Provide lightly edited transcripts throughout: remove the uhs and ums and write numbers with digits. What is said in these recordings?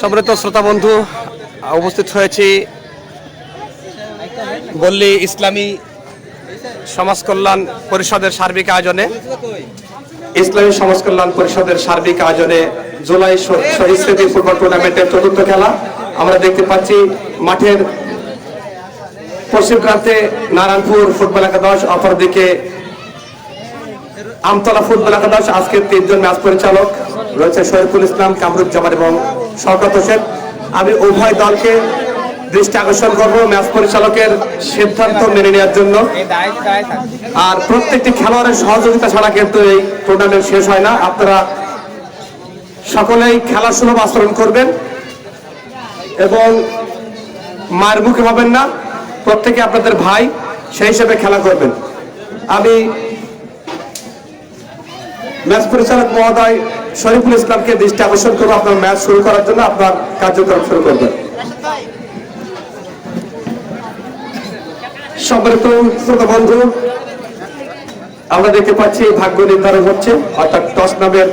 সম্মানিত শ্রোতা বন্ধু, উপস্থিত হয়েছি বল্লী ইসলামী সমাজ কল্যাণ পরিষদের সার্বিক আয়োজনে। ইসলামী সমাজ কল্যাণ পরিষদের সার্বিক আয়োজনে জুলাই শহীদ স্মৃতি ফুটবল টুর্নামেন্টের চতুর্থ খেলা আমরা দেখতে পাচ্ছি। মাঠের পশ্চিম প্রান্তে নারায়ণপুর ফুটবল একাদশ, অপরদিকে আমতলা ফুটবল একাদশ। আজকের তিনজন ম্যাচ পরিচালক রয়েছে শরীফুল ইসলাম, কামরুজ্জামান এবং শওকত হোসেন। আমি উভয় দলকে দৃষ্টি আকর্ষণ করব ম্যাচ পরিচালকের সিদ্ধান্ত মেনে নেওয়ার জন্য। আর প্রত্যেকটি খেলোয়াড়ের সহযোগিতা ছাড়া কিন্তু এই টুর্নামেন্ট শেষ হয় না। আপনারা সকলেই খেলার সুলভ আচরণ করবেন এবং মায়ের মুখে হবেন না। প্রত্যেকে আপনাদের ভাই, সেই হিসেবে খেলা করবেন। আমি ম্যাচ পরিচালক মহোদয় শরীফুল ইসলামকে দৃষ্টি আকর্ষণ করবো আপনার ম্যাচ শুরু করার জন্য। আপনার কার্যক্রম শুরু করবেন। সম্মানিত শ্রোতা বন্ধু, আমরা দেখতে পাচ্ছি ভাগ্য নির্ধারণ হচ্ছে, অর্থাৎ টস নামের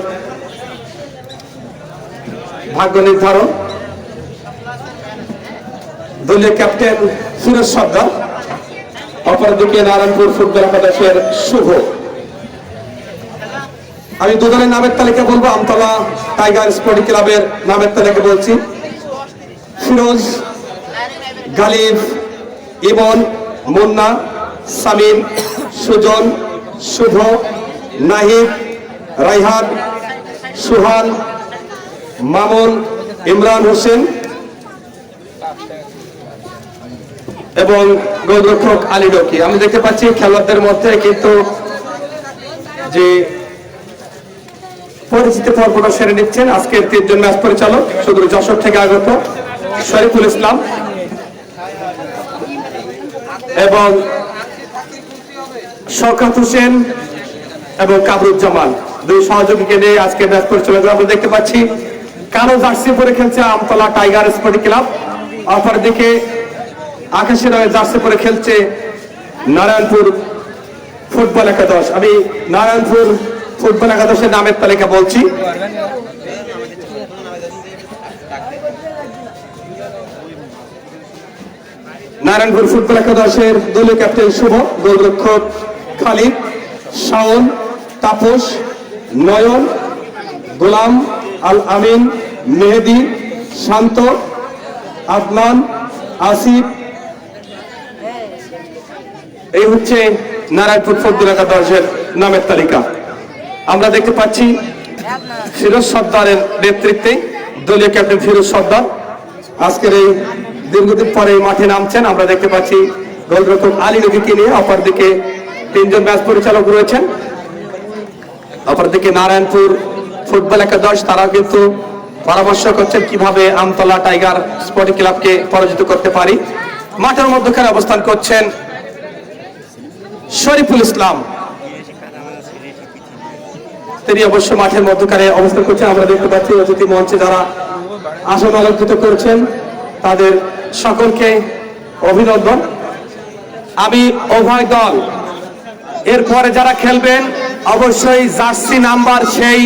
ভাগ্য নির্ধারণ। দলীয় ক্যাপ্টেন ফিরোজ সর্দার, অপরদিকে নারায়ণপুর ফুটবল একাদশের শুভ। আমি দুজনের নামের তালিকা বলবো। আমতলা টাইগার স্পোর্টিং ক্লাবের নামের তালিকা বলছি। ফিরোজ, গালিব, ইমন, মুন্না, সামিন, সুজন, শুভ, নাহিদ, রাইহান, সুহান, মামুন, ইমরান হোসেন এবং গোলরক্ষক আলী রকি। আমি দেখতে পাচ্ছি খেলোয়াড়দের মধ্যে কিন্তু যে পরিচিতি পর্বটা সেরে নিচ্ছেন আজকের তিনজন ম্যাচ পরিচালক, শুধু যশোর থেকে আগত শরীফুল ইসলাম এবং শওকত হোসেন এবং কামরুজ্জামান, দুই সহযোগীকে নিয়ে আজকে ম্যাচ পরিচালনা। আমরা দেখতে পাচ্ছি কালো জার্সি পরে খেলছে আমতলা টাইগার স্পোর্টিং ক্লাব, অপরদিকে আকাশী রঙের জার্সি পরে খেলছে নারায়ণপুর ফুটবল একাদশ। আমি নারায়ণপুর ফুটবল একাদশের নামের তালিকা বলছি। নারায়ণপুর ফুটবল একাদশের দলীয় ক্যাপ্টেন শুভ, গোলরক্ষক খালিদ, শাওন, তাপস, নয়ন, গোলাম, আল আমিন, মেহেদি, শান্ত, আদনান, আসিফ। এই হচ্ছে নারায়ণপুর ফুটবল একাদশের নামের তালিকা। আমরা দেখতে পাচ্ছি ফিরোজ সর্দারের নেতৃত্বে দলীয় ক্যাপ্টেন ফিরোজ সর্দার আজকের এই দীর্ঘদিন পরে মাঠে নামছেন। আমরা দেখতে পাচ্ছি গোলরক্ষক আলী রকিকে নিয়ে। অপরদিকে তিনজন ম্যাচ পরিচালক রয়েছেন। অপরদিকে নারায়ণপুর ফুটবল একাদশ, তারা কিন্তু পরামর্শ করছেন কিভাবে আমতলা টাইগার স্পোর্টিং ক্লাবকে পরাজিত করতে পারি। মাঠের মধ্যখানে অবস্থান করছেন শরীফুল ইসলাম, তিনি অবশ্য মাঠের মধ্যখানে অবস্থান করছেন। আমরা দেখতে পাচ্ছি অতিথি মঞ্চে যারা আসন অলঙ্কৃত করছেন তাদের সকলকে অভিনন্দন। আমি উভয় দল এরপরে যারা খেলবেন অবশ্যই জার্সি নাম্বার, সেই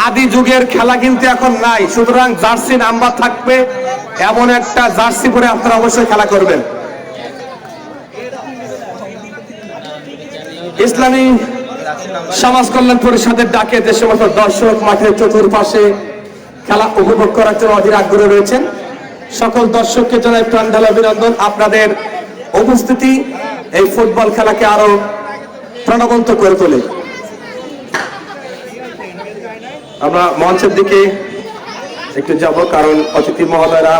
আদি যুগের খেলা কিন্তু এখন নাই, সুতরাং জার্সি নাম্বার থাকবে এমন একটা জার্সি পরে আপনারা অবশ্যই খেলা করবেন। ইসলামী সমাজ কল্যাণ পরিষদের ডাকে যে সমস্ত দর্শক মাঠের চতুর্পাশে খেলা উপভোগ করার জন্য অধীর আগ্রহ রয়েছেন, সকল দর্শককে জানাই প্রাণ ঢালা অভিনন্দন। আপনাদের উপস্থিতি এই ফুটবল খেলাকে আরো প্রাণবন্ত করে তোলে। আমরা মঞ্চের দিকে একটু যাব, কারণ অতিথি মহোদয়রা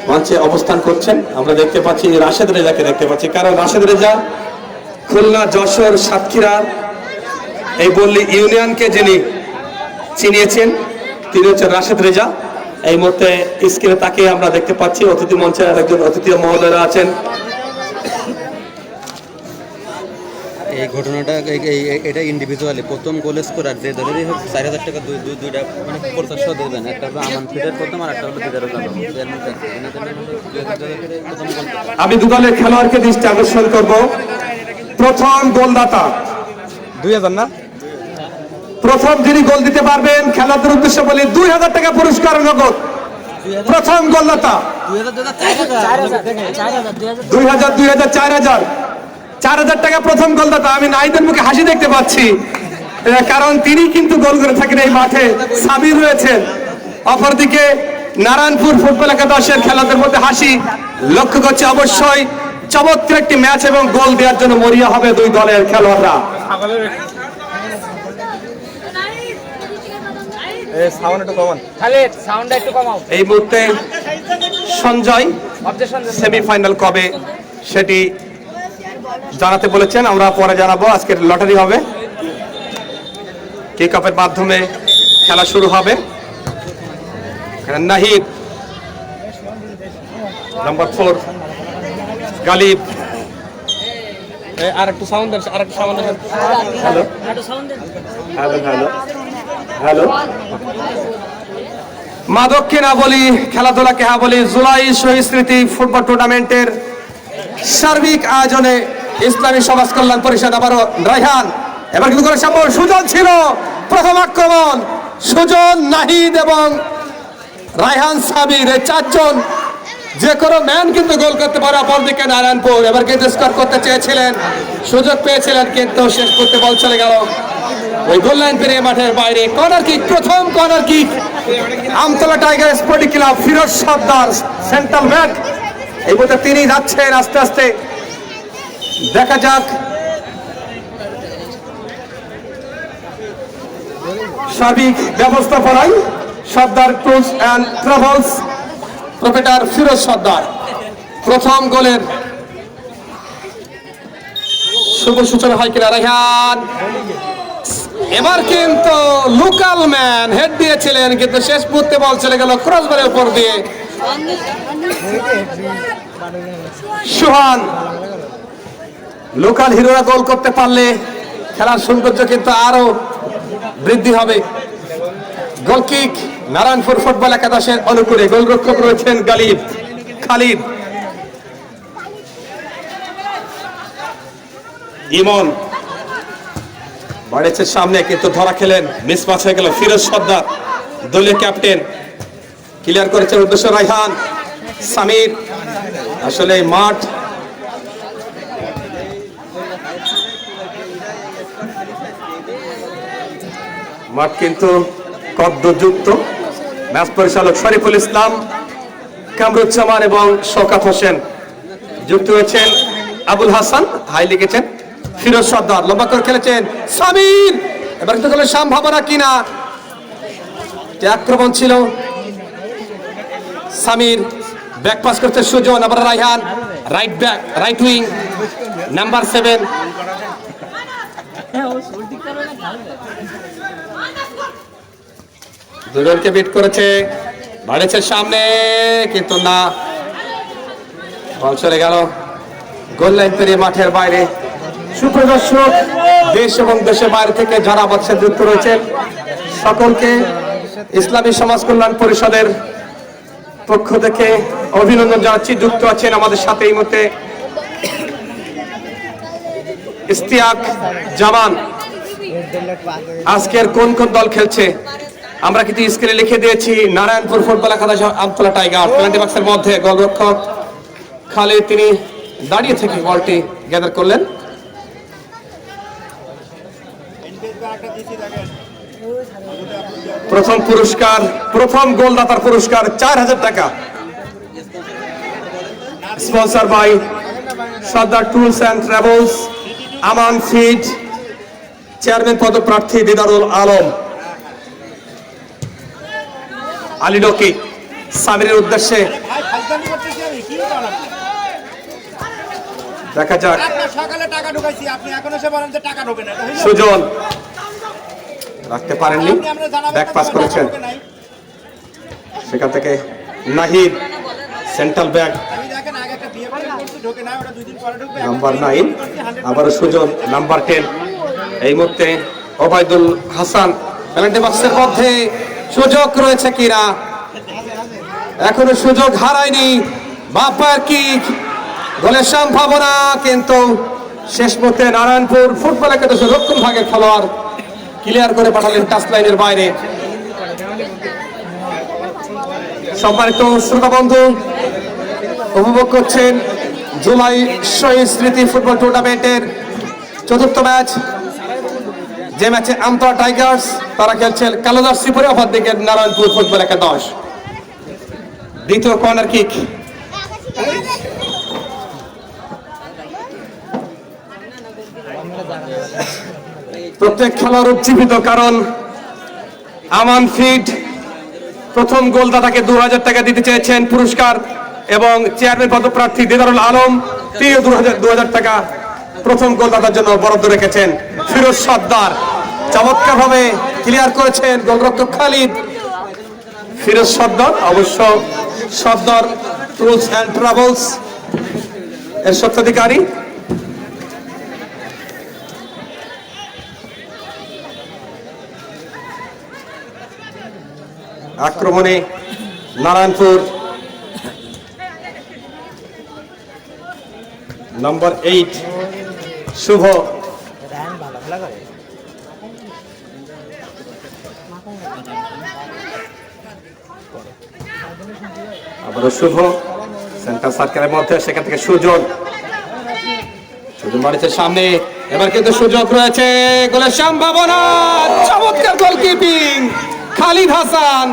মঞ্চে অবস্থান করছেন। আমরা দেখতে পাচ্ছি রাশেদ রেজাকে দেখতে পাচ্ছি, কারণ রাশেদ রেজা খুলনা, যশোর, সাতক্ষীরা এই বল্লী ইউনিয়নকে যিনি চিনিয়েছেন তিনি হচ্ছেন রাশেদ রেজা। এই মুহূর্তে স্ক্রিনে তাকে আমরা দেখতে পাচ্ছি। অতিথি মঞ্চে একজন অতিথি মহোদয়রা আছেন। এই ঘটনাটা এটা ইন্ডিভিজুয়ালি প্রথম গোল স্কোরার যে দলেরই হোক 4000 টাকা দুইটা মানে প্রত্যাশা দেবেন। একটা হলো আমান ফিডার প্রথম, আর একটা হলো দিদার জানো। আমি দু দলের খেলোয়াড়কে দৃষ্টি আকর্ষণ করব। প্রথম গোলদাতা 2000 না? প্রথম যিনি গোল দিতে পারবেন খেলাধুলার উদ্দেশ্যে বলি 2000 টাকা পুরস্কার নগদ। প্রথম গোলদাতা 2000 4000 4000 টাকা প্রথম গোলদাতা। আমি নাহিদের মুখে হাসি দেখতে পাচ্ছি, কারণ তিনি কিন্তু গোল করে থাকেন এই মাঠে। সাবির রয়েছেন, অপরদিকে নারায়ণপুর ফুটবল একাদশের খেলাদের মধ্যে হাসি লক্ষ্য করছে। অবশ্যই চমৎকার একটি ম্যাচ এবং গোল দেওয়ার জন্য মরিয়া হবে দুই দলের খেলোয়াড়রা। এই মুহূর্তে সঞ্জয় সেমিফাইনাল কবে সেটি জানাতে বলেছেন, আমরা পরে জানাবো। আজকের লটারি হবে, কিক অফের মাধ্যমে খেলা শুরু হবে। নাহিদ নাম্বার 4 গালিব। আর একটু সাউন্ড দেন, আর একটু সাউন্ড দেন। Hello hello hello hello. মাদককে না বলি, খেলাধুলাকে হ্যাঁ বলি। জুলাই শহীদ স্মৃতি ফুটবল টুর্নামেন্টের সার্বিক আয়োজনে ইসলামী সমাজ কল্যাণ পরিষদ আবারও রায়হান এবার কিন্তু করে সামনে সুজন ছিল। প্রথম আক্রমণ সুজন, নাহিদ এবং রায়হান সাবির, এই চারজন যে কোনো ম্যান কিন্তু গোল করতে পারে। অপরদিকে নারায়ণপুর এবার কিন্তু স্কোর করতে চেয়েছিলেন, সুযোগ পেয়েছিলেন, কিন্তু শেষ করতে বল চলে গেল ওই গোল লাইন পেরিয়ে মাঠের বাইরে। কর্নার কিক, প্রথম corner kick Amtala tiger sporting club. Firoz Sardar central back, এই মুহূর্তে তিনি যাচ্ছেন আস্তে আস্তে। দেখা যাক সার্বিক ব্যবস্থাপনায় Sardar tools and travels proprietor Firoz Sardar প্রথম গোলের শুভ সূচনা হয় কিনা। রায়হান এবার কিন্তু লোকাল ম্যান হেড দিয়েছিলেন, কিন্তু শেষ মুহূর্তে বল চলে গেল ক্রসবারের উপর দিয়ে। সুহান, লোকাল হিরোরা গোল করতে পারলে খেলার সৌন্দর্য কিন্তু আরো বৃদ্ধি হবে। গোলকিক নারায়ণপুর ফুটবল একাদশের অনুকূলে। গোলরক্ষক রয়েছেন গালিব খালিদ। ইমন বাড়েছে সামনে, কিন্তু ধরা খেলেন, মিস পাস হয়ে গেল। ফিরোজ সর্দার দলীয় ক্যাপ্টেন ক্লিয়ার করেছেন উদ্দেশ্য রায়হান সামির। আসলে মাঠ কিন্তু কদ্দযুক্ত। ম্যাচ পরিচালক শরীফুল ইসলাম, কামরুজ্জামান এবং শওকত হোসেন। যুক্ত হয়েছেন আবুল হাসান, হাই লিখেছেন ফিরোজ সর্দার। লম্বা করে খেলেছেন সামির, এবার কিন্তু কোনো সম্ভাবনা কিনা। আক্রমণ ছিল সামির, ব্যাক পাস করতে সুজন, আবার Raihan right back, right wing number 7। দুজনকে বিট করেছে, বাড়েছে সামনে, কিন্তু না, বল চলে গেল গোল লাইন পেরিয়ে মাঠের বাইরে। সুপ্রদর্শক দেশ এবং দেশের বাইরে থেকে যারা আমাদের সাথে যুক্ত রয়েছেন সকলকে ইসলামী সমাজ কল্যাণ পরিষদের পক্ষ থেকে অভিনন্দন জানাচ্ছি। যুক্ত আছেন আমাদের সাথে এই মুহূর্তে ইস্তিয়াক জামান। আজকের কোন কোন দল খেলছে আমরা কিন্তু স্ক্রিনে লিখে দিয়েছি। নারায়ণপুর ফুটবল একাদশ আমতলা টাইগার পেনাল্টি বক্সের মধ্যে গোলরক্ষক খালিদ, তিনি দাঁড়িয়ে থেকে বলটি গ্যাদার করলেন। প্রথম পুরস্কার, প্রথম গোলদাতার পুরস্কার 4000 টাকা, sponsor by Sardar tools and travels, Aman feed, chairman পদপ্রার্থী দিদারুল আলম। আলিডকি সামিরের উদ্দেশ্যে দেখা যাক। সুজন রাখতে পারেননি, ব্যাক পাস করেছেন, সেখান থেকে নাহিদ সেন্ট্রাল ব্যাক নাম্বার 9, আবার সুজন নাম্বার 10। এই মুহূর্তে ওবায়দুল হাসান পেনাল্টি বক্সের মধ্যে সুযোগ রয়েছে কিনা, এখনো সুযোগ হারায়নি। বাপার কিক, গোলের সম্ভাবনা, কিন্তু শেষ মুহূর্তে নারায়ণপুর ফুটবল একাদশের রক্ষণ ভাগের খেলোয়াড় ক্লিয়ার করে পাঠালেন টাচ লাইনের বাইরে। সম্মানিত শ্রোতা বন্ধু, উপভোগ করছেন জুলাই শহীদ স্মৃতি ফুটবল টুর্নামেন্টের চতুর্থ ম্যাচ, যে ম্যাচে আমতলা টাইগার্স তারা খেলছেন কালো জার্সি পরে, অপরদিকে নারায়ণপুর ফুটবল একাদশ। দ্বিতীয় কর্নার কিক, প্রত্যেক খেলোয়াড় উজ্জীবিত, কারণ আমান ফিড প্রথম গোলদাতাকে 2000 টাকা দিতে চেয়েছেন পুরস্কার, এবং চেয়ারম্যান পদপ্রার্থী দিদারুল আলম তিনিও 2000 টাকা প্রথম গোলদাতার জন্য বরাদ্দ রেখেছেন। ফিরোজ সর্দার চমৎকার ভাবে ক্লিয়ার করেছেন গোলরক্ষক খালিদ। ফিরোজ সর্দার, অবশ্য সর্দার টুলস অ্যান্ড ট্রাভেলস এর স্বত্বাধিকারী। আক্রমণে নারায়ণপুর নম্বর 8 শুভ, আবারও শুভ সেন্টার সার্কেলের মধ্যে, সেখান থেকে সুজন বাড়িতে সামনে, এবার কিন্তু সুযোগ রয়েছে, গোলের সম্ভাবনা, চমৎকার গোলকিপিং খালিদ হাসান।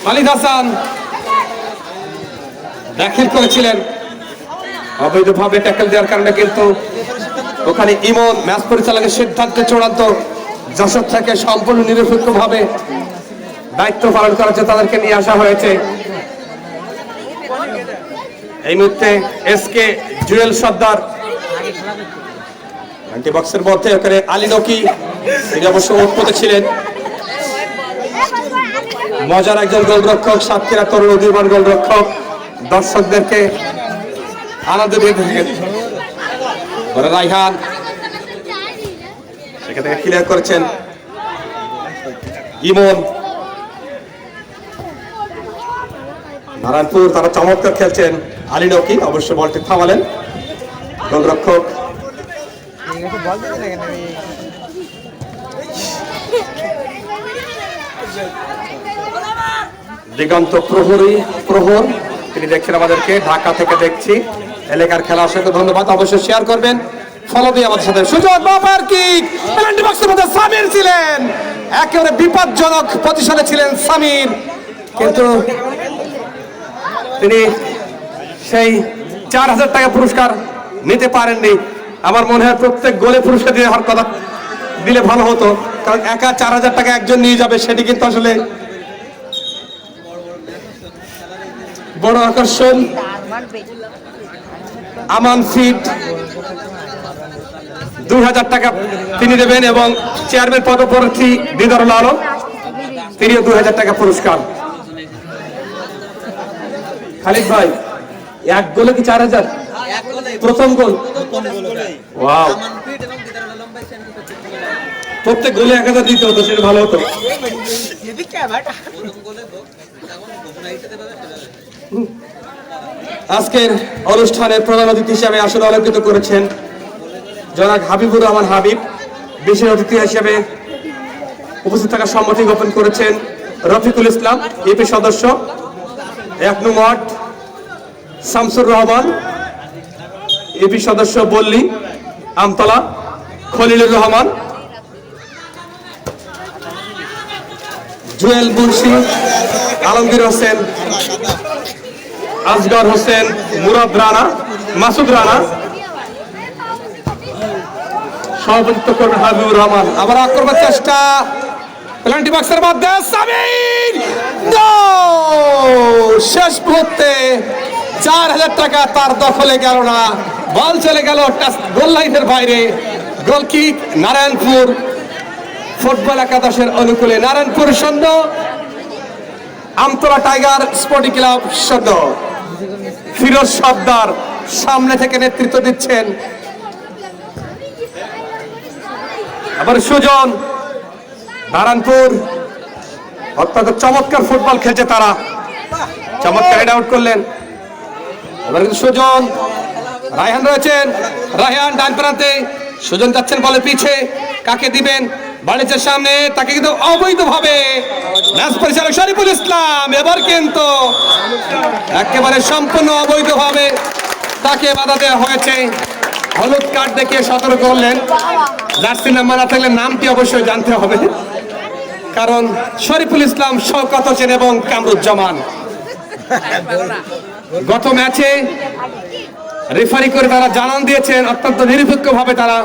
খালিদ হাসান দাখিল করেছিলেন অবৈধভাবে ট্যাকল দেওয়ার কারণে, কিন্তু ওখানে ইমন ম্যাচ পরিচালকের সিদ্ধান্তে চূড়ান্ত যশোর থেকে সম্পূর্ণ নিরপেক্ষভাবে দায়িত্ব পালন করার জন্য তাদেরকে নিয়ে আসা হয়েছে। এই মুহূর্তে এসকে জুয়েল সর্দার বক্সের মধ্যে, ওখানে আলী নকি তিনি অবশ্য ওপরে ছিলেন, মজার একজন গোলরক্ষক, সাতক্ষীরা তরুণ উদীয়মান গোলরক্ষক, দর্শকদেরকে আনন্দ দিয়ে থাকেন। রাইহান সেখান থেকে ক্লিয়ার করেছেন ইমন। নারায়ণপুর তারা চমৎকার খেলছেন, আলী নকি অবশ্য বলটি থামালেন গোলরক্ষক। দিগন্ত প্রহর তিনি দেখছেন আমাদেরকে, ঢাকা থেকে দেখছি এলাকার খেলা। অসংখ্য ধন্যবাদ, অবশ্যই শেয়ার করবেন, ফলো দিয়ে আমাদের সাথে। সুযোগ বাবার কিক, পেনাল্টি বক্সের মধ্যে সামির ছিলেন, একেবারে বিপজ্জনক পজিশনে ছিলেন সামির, কিন্তু তিনি সেই 4000 টাকা পুরস্কার নিতে পারেননি। আমার মনে হয় প্রত্যেক গোলে পুরস্কার দিয়ে হওয়ার কথা দিলে ভালো হতো, কারণ একা 4000 টাকা একজন নিয়ে যাবে, সেটি কিন্তু আসলে বড় আকর্ষণ। আমান ফিট 2000 টাকা তিনি দেবেন, এবং চেয়ারম্যান পদপ্রার্থী দিদারুল আলম তিনিও 2000 টাকা পুরস্কার। খালিদ ভাই, এক গোলে কি 4000? প্রথম গোল, ওয়াও, প্রত্যেক গোলে 1000 দিতে হতো, সেটা ভালো হতো। আজকের অনুষ্ঠানের প্রধান অতিথি হিসেবে আসলে অলঙ্কৃত করেছেন জনাব হাবিবুর রহমান হাবিব। বিশেষ অতিথি হিসেবে উপস্থিত থাকার সম্মতি জ্ঞাপন করেছেন রফিকুল ইসলাম ইপি সদস্য, 1 নং ওয়ার্ড, শামসুর রহমান ইপি সদস্য বল্লী আমতলা, খলিলুর রহমান, জুয়েল মুন্সি, আলমগীর হোসেন, আসগর হোসেন, মুরাদ রানা, মাসুদ রানা, সভাপতিত্ব করবেন হাবিবুর রহমান। আবার আক্রমণের চেষ্টা, পেনাল্টি বক্সের মধ্যে সামির, শেষ মুহূর্তে 4000 টাকা তার দখলে গেল না, বল চলে গেল গোল লাইনের বাইরে। গোল কিক নারায়ণপুর ফুটবল একাদশের অনুকূলে। Narayanpur 0, Amtala tiger sporting club 0। Firoz Sardar সামনে থেকে নেতৃত্ব দিচ্ছেন। আবার সুজন, নারায়ণপুর অত্যন্ত চমৎকার ফুটবল খেলছে তারা, চমৎকার হেড আউট করলেন। এবার কিন্তু সুজন রায়হান রয়েছেন, রায়হান ডান প্রান্তে, সুজন যাচ্ছেন বলে পিছে, কাকে দিবেন? বাড়ির সামনে, তাকে কিন্তু অবৈধভাবে ম্যাচ পরিচালক শরীফুল ইসলাম এবার কিন্তু একেবারে সম্পূর্ণ অবৈধভাবে তাকে বাধা দেওয়া হয়েছে। হলুদ কার্ড দেখিয়ে সতর্ক করলেন। জার্সি নাম্বার না থাকলে নামটি অবশ্যই জানতে হবে, কারণ শরীফুল ইসলাম, শওকত হোসেন এবং কামরুজ্জামান গত ম্যাচে রেফারি করে তারা জানান দিয়েছেন অত্যন্ত নিরপেক্ষভাবে তারা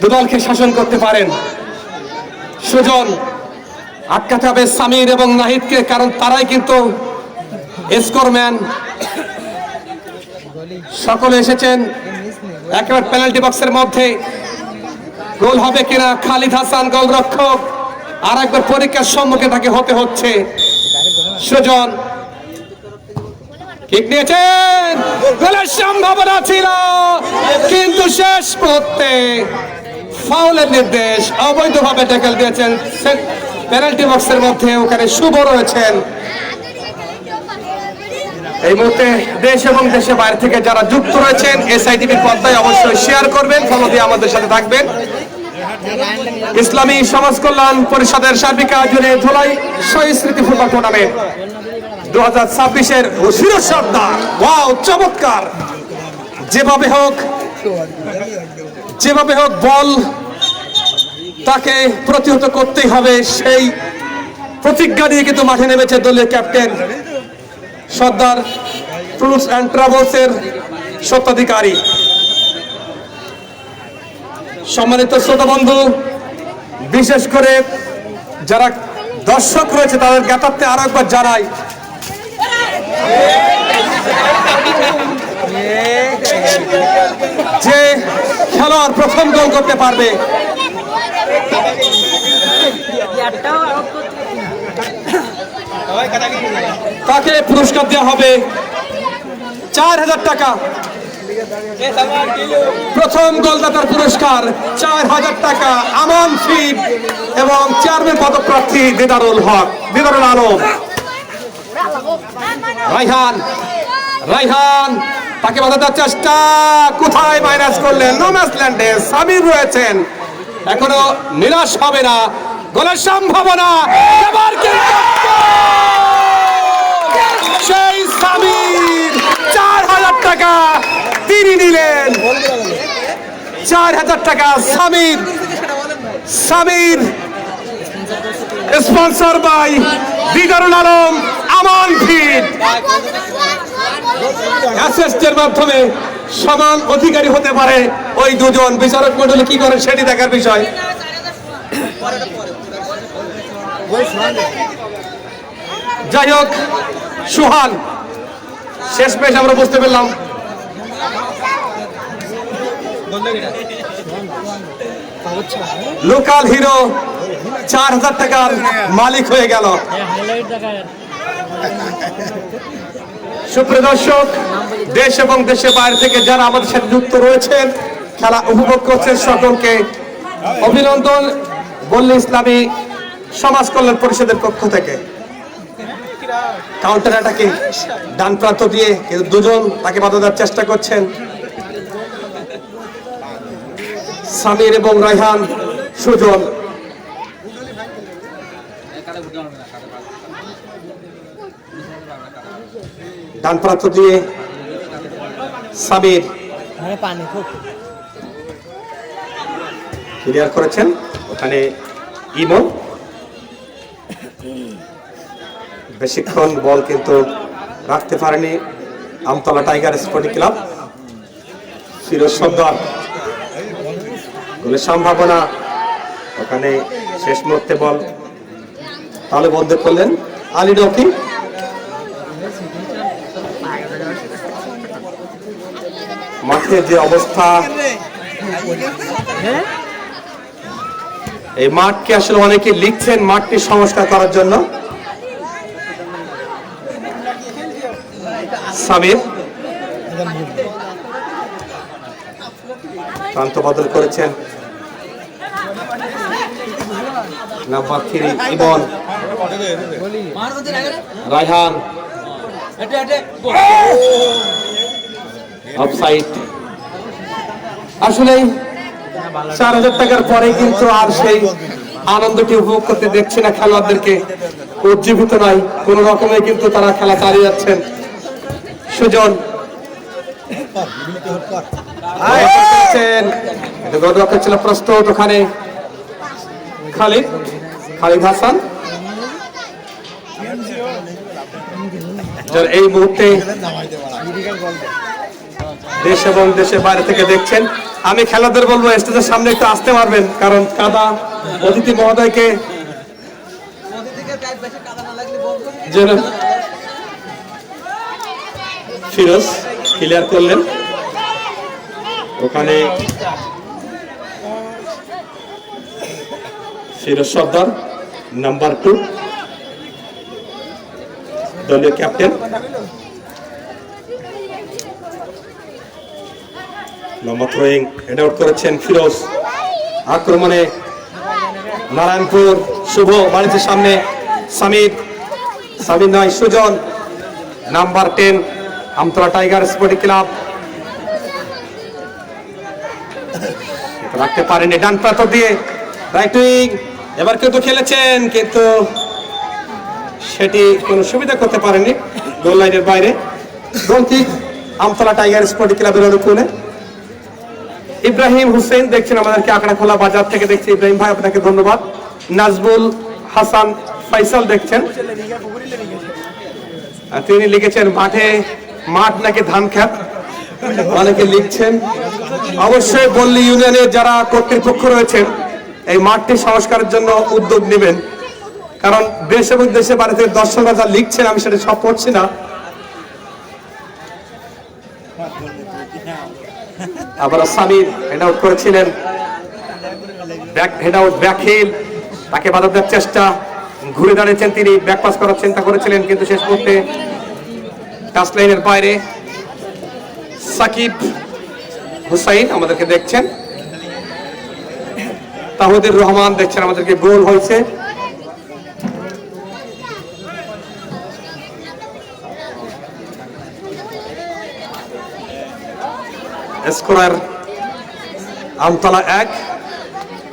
দুদলকে শাসন করতে পারেন। সুজন আটকাতে হবে সামির এবং নাহিদকে, কারণ তারাই কিন্তু স্কোরম্যান। সকলে এসেছেন একেবারে পেনাল্টি বক্সের মধ্যে। গোল হবে কিনা? খালিদ হাসান গোলরক্ষক, আর একবার পরীক্ষার সম্মুখে তাকে হতে হচ্ছে। সুজন কিক নিয়েছেন, গোলের সম্ভাবনা ছিল, কিন্তু শেষ মুহূর্তে ফাউলের নির্দেশ, অবৈধভাবে ট্যাকল দিয়েছেন পেনাল্টি বক্সের মধ্যে। ওখানে শুভ রয়েছেন। এই মুহূর্তে দেশ এবং দেশের বাইরে থেকে যারা যুক্ত রয়েছেন এসআইটিভির পর্দায় অবশ্যই শেয়ার করবেন, ফলো দিয়ে আমাদের সাথে থাকবেন। ইসলামী সমাজ কল্যাণ পরিষদের সার্বিক আয়োজনে ধুলাই শহীদ স্মৃতি ফুটবল টুর্নামেন্ট 2026-এর শিরোসর্দার। ওয়াও, চমৎকার! যেভাবে হোক বল তাকে প্রতিহত করতেই হবে, সেই প্রতিজ্ঞা নিয়ে কিন্তু মাঠে নেমেছে দলের ক্যাপ্টেন সর্দার ট্যুরস অ্যান্ড ট্রাভেলসের স্বত্বাধিকারী। সম্মানিত শ্রোতা বন্ধু, বিশেষ করে যারা দর্শক রয়েছে তাদের জ্ঞাতার্থে আরো একবার জানাই, যে খেলোয়াড় প্রথম গোল করতে পারবে তাকে পুরস্কার দেওয়া হবে 4000 টাকা। প্রথম গোলদাতার পুরস্কার 4000 টাকা, আমান ফিট এবং চেয়ারম্যান পদপ্রার্থী দিদারুল আলম। রায়হান তাকে বাঁধার চেষ্টা, কোথায় মাইনাস করলেন? নো ম্যাচ ল্যান্ডে সামির রয়েছেন, এখনো নিরাশ হবে না, গোলের সম্ভাবনা। এবার সেই সামির 4000 টাকা তিনি নিলেন। 4000 টাকা Samir sponsor by Didarul Alam, Aman fit. অ্যাসেস্টের মাধ্যমে সমান অধিকারী হতে পারে ওই দুজন। বিচারক মণ্ডলী কি করেন সেটি দেখার বিষয়। যাই হোক, সুহান শেষ ম্যাচ আমরা বুঝতে পারলাম লোকাল হিরো 4000 টাকার মালিক হয়ে গেল। সুপ্রিয় দর্শক, দেশ এবং দেশের বাইরে থেকে যারা আমাদের সাথে যুক্ত রয়েছেন, খেলা উপভোগ করছেন, সকলকে অভিনন্দন বল্লী ইসলামী সমাজ কল্যাণ পরিষদের পক্ষ থেকে। কাউন্টার অ্যাটাকে ডান প্রান্ত দিয়ে কিন্তু দুজন তাকে বাধা দেওয়ার চেষ্টা করছেন, সামির এবং রায়হান। সুজন ডান প্রান্ত দিয়ে সামির ক্লিয়ার করেছেন, ওখানে ইমন বেশিক্ষণ বল কিন্তু রাখতে পারেনি Amtala tiger sporting club. Firoz Sardar, গোলের সম্ভাবনা, ওখানে শেষ মুহূর্তে বল তাহলে বন্ধ করলেন আলী রকি। মাঠের যে অবস্থা, এই মাঠকে আসলে অনেকে লিখছেন মাঠটি সংস্কার করার জন্য। সামির প্রান্ত বদল করেছেন, নাম্বার 3 ইমন, রায়হান অফসাইড। আসলে 4,000 টাকার পরে কিন্তু আর সেই আনন্দটি উপভোগ করতে দেখছি না খেলোয়াড়দেরকে, উজ্জীবিত নয় কোন রকমে, কিন্তু তারা খেলা চালিয়ে যাচ্ছেন। সুজন গোলরক্ষক ছিল প্রস্তুত, ওখানে খালিদ হাসান এই মুহূর্তে দেশ এবং দেশের বাইরে থেকে দেখছেন। আমি খেলাদের বলবো স্টেজের সামনে একটু আসতে পারবেন, কারণ কাদা অতিথি মহোদয়কে ফিরোজ ক্লিয়ার করলেন। ওখানে ফিরোজ সর্দার নাম্বার 2 দলীয় ক্যাপ্টেন। লম্বা থ্রোয়িং হেড আউট করেছেন ফিরোজ। আক্রমণে নারায়ণপুর শুভ বাড়ির সামনে সামির নয় Sujon, number 10 Amtala tiger sporting club. রাখতে পারেনি, ডান প্রান্ত দিয়ে রাইট উইং, এবার কিন্তু খেলেছেন কিন্তু সেটি কোনো সুবিধা করতে পারেনি, গোল লাইনের বাইরে। গোল কিক আমতলা টাইগার স্পোর্টিং ক্লাবের অনুকূলে। ইব্রাহিম হুসেন দেখছেন আমাদেরকে আঁকড়াখোলা বাজার থেকে দেখছি। ইব্রাহিম ভাই আপনাকে ধন্যবাদ। নাজবুল হাসান ফাইসাল দেখছেন, তিনি লিখেছেন মাঠ নাকি ধান খেত, অনেকে লিখছেন। অবশ্যই বল্লী ইউনিয়নের যারা কর্তৃপক্ষ রয়েছেন এই মাঠটি সংস্কারের জন্য উদ্যোগ নেবেন, কারণ দেশ এবং দেশের বাইরে থেকে দর্শকরা যা লিখছেন আমি সেটা সব পড়ছি না। আবার সামির হেড আউট করেছিলেন, হেড আউট ব্যাকহিল, তাকে বাধা দেওয়ার চেষ্টা, ঘুরে দাঁড়িয়েছেন তিনি, ব্যাক পাস করার চিন্তা করেছিলেন কিন্তু শেষ মুহূর্তে টাচ লাইনের বাইরে। সাকিব হুসাইন আমাদেরকে দেখছেন, তাহিদুর রহমান দেখছেন আমাদেরকে, গোল হয়েছে। স্কোরার আমতলা 1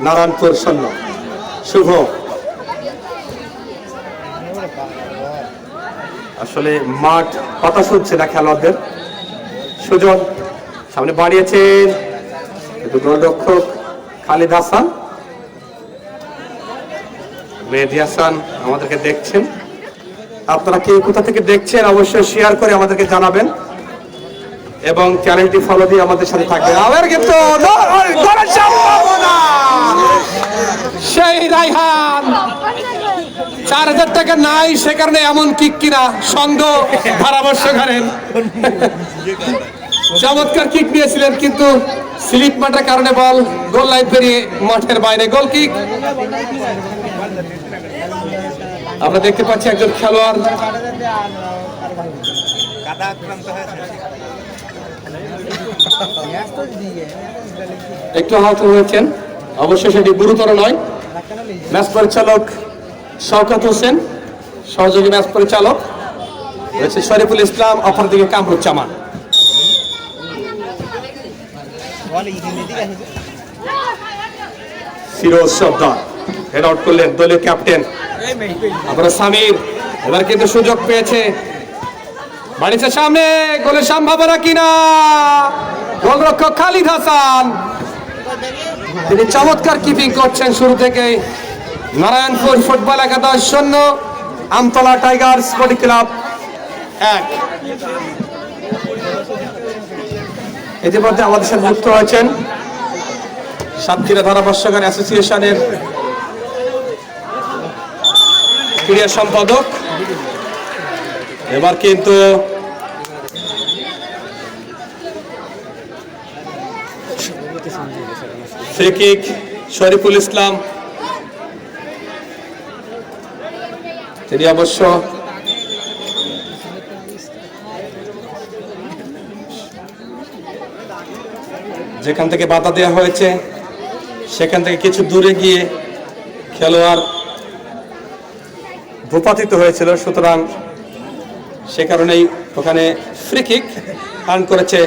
নারায়ণপুর 0। শুভ আসলে মাঠ কথা শুনছে না খেলোয়াড়দের। সুজন সামনে বাড়িয়েছেন, গোলরক্ষক খালিদ হাসান, মেহেদি হাসান আমাদেরকে দেখছেন। আপনারা কে কোথা থেকে দেখছেন অবশ্যই শেয়ার করে আমাদেরকে জানাবেন এবং চ্যানেলটি ফলো দিয়ে আমাদের সাথে থাকবেন। আবার কিন্তু সেই রাইহান 4,000 টাকা নাই, সে কারণে এমন কিক কিনা সঙ্গ ধারাবর্ষ করেন। চমৎকার কিক নিয়েছিলেন কিন্তু স্লিপ মাটার কারণে বল গোল লাইন পেরিয়ে মাঠের বাইরে। গোল কিক আমরা দেখতে পাচ্ছি একজন খেলোয়াড় একটু আহত হয়েছেন, অবশ্য সেটি গুরুতর নয়। ম্যাচ পরিচালক শওকত হোসেন, সহযোগী ম্যাচ পরিচালক রয়েছে শরীফুল ইসলাম, অপরদিকে কামরুজ্জামান। ফিরোজ সর্দার হেড আউট করলেন দলীয় ক্যাপ্টেন। আবার সামির এবার কিন্তু সুযোগ পেয়েছে, বাড়িতে সামনে, গোলের সম্ভাবনা কিনা, গোলরক্ষক খালিদ হাসান তিনি চমৎকার কিপিং করছেন শুরু থেকে। নারায়ণপুর ফুটবল একাদশ 0, আমতলা টাইগার স্পোর্টিং ক্লাব 1। ইতিমধ্যে আমাদের সাথে যুক্ত হয়েছেন সাতক্ষীরা ধারাভাষ্যকার অ্যাসোসিয়েশনের ক্রীড়া সম্পাদক। এবার কিন্তু ফ্রি কিক শরীফুল ইসলাম, তিনি অবশ্য যেখান থেকে বাধা দেওয়া হয়েছে সেখান থেকে কিছু দূরে গিয়ে খেলোয়াড় ভূপাতিত হয়েছিল, সুতরাং সে কারণেই ওখানে ফ্রি কিক আর্ন করেছে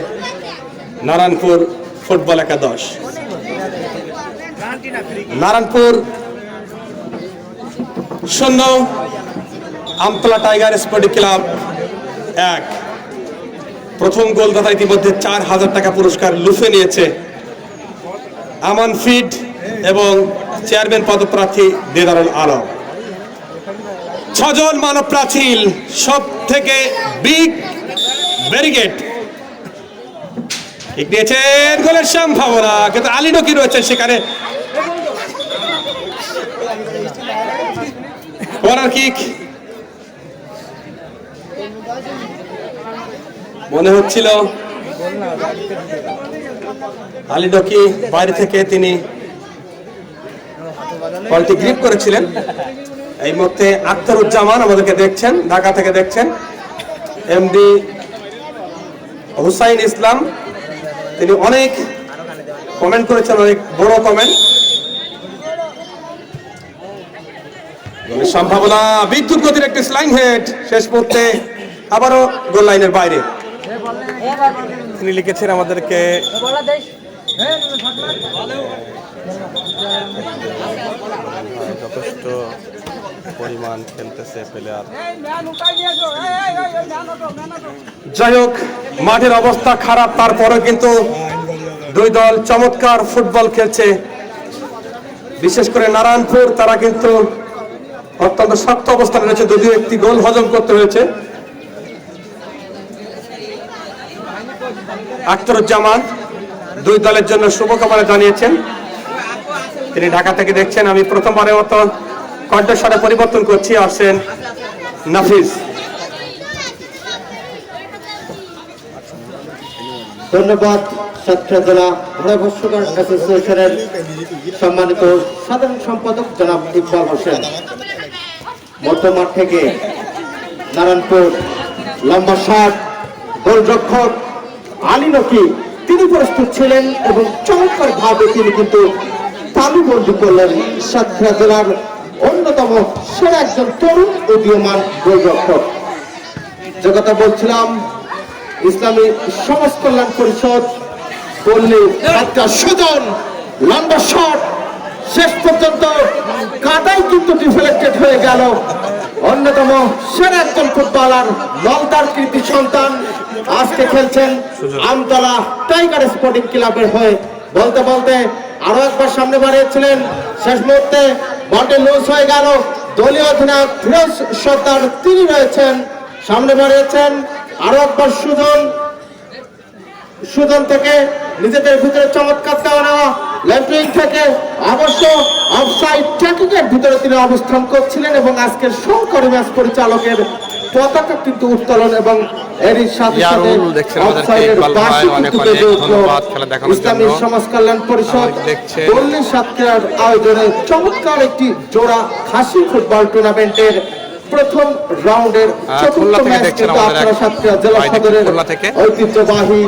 নারায়ণপুর ফুটবল একাদশ। Narayanpur 0, Amtala tiger sporting club 1। প্রথম গোলদাতা ইতিমধ্যে 4,000 টাকা পুরস্কার লুফে নিয়েছে আমান ফিড এবং চেয়ারম্যান পদপ্রার্থী দেদারুল আলম। 6 জন মানব প্রাচীর, সব থেকে বিগ ব্যারিকেড নিয়েছেন, গোলের সম্ভাবনা, কিন্তু আলী নকি রয়েছে সেখানে। কর্নার কিক, মনে হচ্ছিল আলী নকি বাইরে থেকে তিনি বলটি গ্রিপ করেছিলেন। এই মুহূর্তে আখতারুজ্জামান আমাদেরকে দেখছেন, ঢাকা থেকে দেখছেন, এমডি হুসাইন ইসলাম, তিনি অনেক কমেন্ট করেছেন, অনেক বড় কমেন্ট। সম্ভাবনা, বিদ্যুৎ গতির একটি স্লাইং হেড, শেষ মুহূর্তে আবারও গোল লাইনের বাইরে। তিনি লিখেছেন আমাদেরকে যথেষ্ট পরিমাণ খেলতেছে প্লেয়ার। যাই হোক, মাঠের অবস্থা খারাপ, তারপরে কিন্তু দুই দল চমৎকার ফুটবল খেলছে। বিশেষ করে নারায়ণপুর, তারা কিন্তু অত্যন্ত শক্ত অবস্থানে রয়েছে, যদিও একটি গোল হজম করতে হয়েছে। আখতারুজ্জামান দুই দলের জন্য শুভকামনা জানিয়েছেন, তিনি ঢাকা থেকে দেখছেন। আমি প্রথমবারের মতো কণ্ঠস্বরে পরিবর্তন করছি, আসছেন নাফিজ। ধন্যবাদ সাতক্ষীরা জেলা ঘোড়া ভাষ্যকার অ্যাসোসিয়েশনের সম্মানিত সাধারণ সম্পাদক জনাব ইকবাল হোসেন। মধ্যমাঠ থেকে নারায়ণপুর লম্বা শট, গোলরক্ষক আলী নকি তিনি প্রস্তুত ছিলেন এবং চমৎকার ভাবে তিনি কিন্তু তালুবন্দী করলেন সাতক্ষীরা জেলার অন্যতম সেরা একজন তরুণ উদীয়মান গোলরক্ষক। যে কথা বলছিলাম, ইসলামী সমাজ কল্যাণ পরিষদ বললে একটা সুজন লম্বা শট, শেষ পর্যন্ত কাদাই কিন্তু ডিফ্লেক্টেড হয়ে গেল। অন্যতম সেরা একজন ফুটবলার, নলতার কৃতি সন্তান, আজকে খেলছেন আমতলা টাইগার স্পোর্টিং ক্লাবের হয়ে। বলতে বলতে আরো একবার সামনে বাড়িয়েছিলেন, শেষ মুহূর্তে বলটি লুজ হয়ে গেল। দলীয় অধিনায়ক ফিরোজ সর্দার তিনি রয়েছেন, সামনে বাড়িয়েছেন আরো একবার সুজন থেকে নিজেদের ভিতরে চমৎকার দেওয়া নেওয়া, লেফট উইং থেকে অবশ্য অফসাইড ট্র্যাকিং এর ভিতরে তিনি অবস্থান করছিলেন এবং আজকের সহকারী ম্যাচ পরিচালকের পতাকা কিন্তু উত্তোলন এবং এরই সাথে সাথে অফসাইডের বাঁশি কিন্তু বেজে উঠল। ইসলামী সমাজ কল্যাণ পরিষদ পল্লী সাতক্ষীরার আয়োজনে চমৎকার একটি জোড়া খাসি ফুটবল টুর্নামেন্টের প্রথম রাউন্ডের চতুর্থ ম্যাচ কিন্তু আপনারা সাতক্ষীরা জেলা সদরের ঐতিহ্যবাহী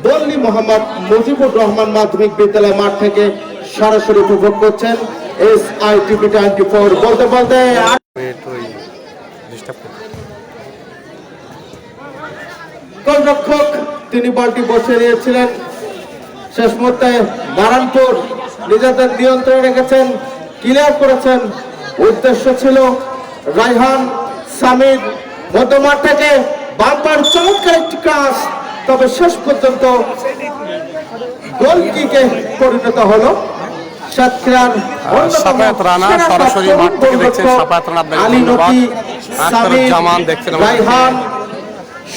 বল্লী মোহাম্মদ মুজিবুর রহমান মাধ্যমিক বিদ্যালয় মাঠ থেকে সরাসরি উপভোগ করছেন SITV 24। বলতে বলতে গোলরক্ষক তিনি বলটি বসিয়ে নিয়েছিলেন, শেষ মুহূর্তে নারায়ণপুর নিজেদের নিয়ন্ত্রণে রেখেছেন, ক্লিয়ার করেছেন। উদ্দেশ্য ছিল রায়হান সামির মধ্যমাঠ থেকে বারবার চমৎকার একটি ক্রস, তবে শেষ পর্যন্ত গোল কিকে পরিণত হলো সাতক্ষীরার সাফায়াত রানা। সরাসরি মাঠ থেকে দেখছেন সাফায়াত রানা, আপনাকে ধন্যবাদ। আখতারুজ্জামান দেখছেন রায়হান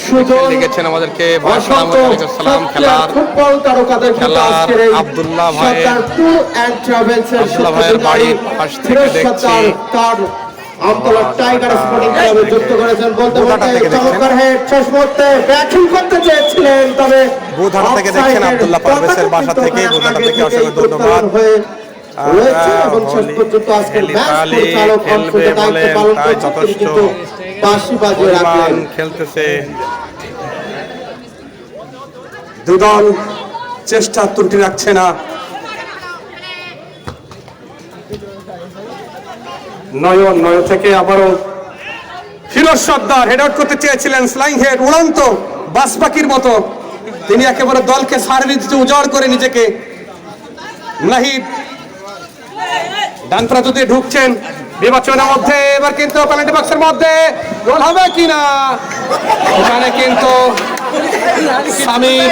সুজন লিখেছেন আমাদেরকে, আসসালামু আলাইকুম সালাম। খেলার ফুটবল তারকাদের আব্দুল্লাহ ভাই, ট্যুর এন্ড ট্রাভেলস এর আব্দুল্লাহ ভাইয়ের বাড়ির পাশ থেকে দেখছি তার আমতলা টাইগার স্পোর্টিং ক্লাবে যুক্ত করেছেন। বলতে বলতে চমৎকার হেড, শেষ মুহূর্তে ব্যাটিং করতে চেয়েছিলেন, তবে বুধারা থেকে দেখছেন আব্দুল্লাহ পারভেজের বাসা থেকে, বুধারা থেকে অসংখ্য ধন্যবাদ। রয়েছে এবং শেষ পর্যন্ত আজকের ম্যাচ পরিচালক অংশে দায়িত্ব পালন করছেন, তিনি কিন্তু বাঁশি বাজিয়ে রাখলেন। খেলতেছে দুদল, চেষ্টা ত্রুটি রাখছে না। নয়ন থেকে আবারও ফিরোজ সর্দার হেড আউট করতে চেয়েছিলেন, স্লাইং হেড উড়ন্ত বাস পাখির মতো, তিনি একেবারে দলকে সার্ভিস উজাড় করে নিজেকে। নাহিদ ডান প্রান্তে ঢুকছেন নির্বাচনের মধ্যে, এবার কিন্তু পেনাল্টি বক্সের মধ্যে গোল হবে কিনা, ওখানে কিন্তু সামির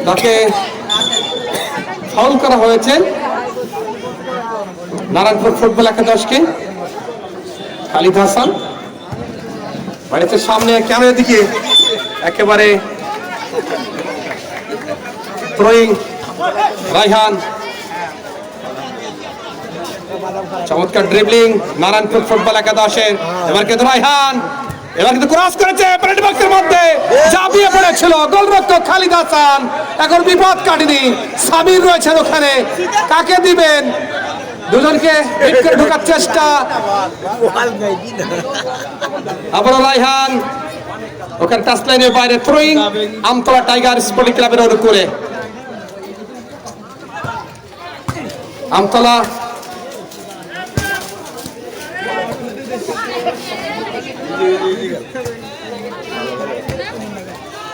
তাকে ফাউল করা হয়েছে নারায়ণপুর ফুটবল একাদশকে। খালিদ হাসান বাড়িতে সামনে ক্যামেরার দিকে একেবারে থ্রোয়িং রায়হান, চমৎকার ড্রিবলিং নারায়ণপুর ফুটবল একাদশের। এবার কিন্তু রায়হান এবার কিন্তু ক্রস করেছে পেনাল্টি বক্সের মধ্যে, চাপিয়ে পড়েছিল গোলরক্ষক খালিদ হাসান। এখন বিপদ কাটেনি, সামির রয়েছেন ওখানে, কাকে দিবেন? দুজনকে ভিতরে ঢোকার চেষ্টা, আবারও রায়হান ওখানে টাচ লাইনের বাইরে থ্রোয়িং আমতলা টাইগার স্পোর্টিং ক্লাবের অনুকূলে। আমতলা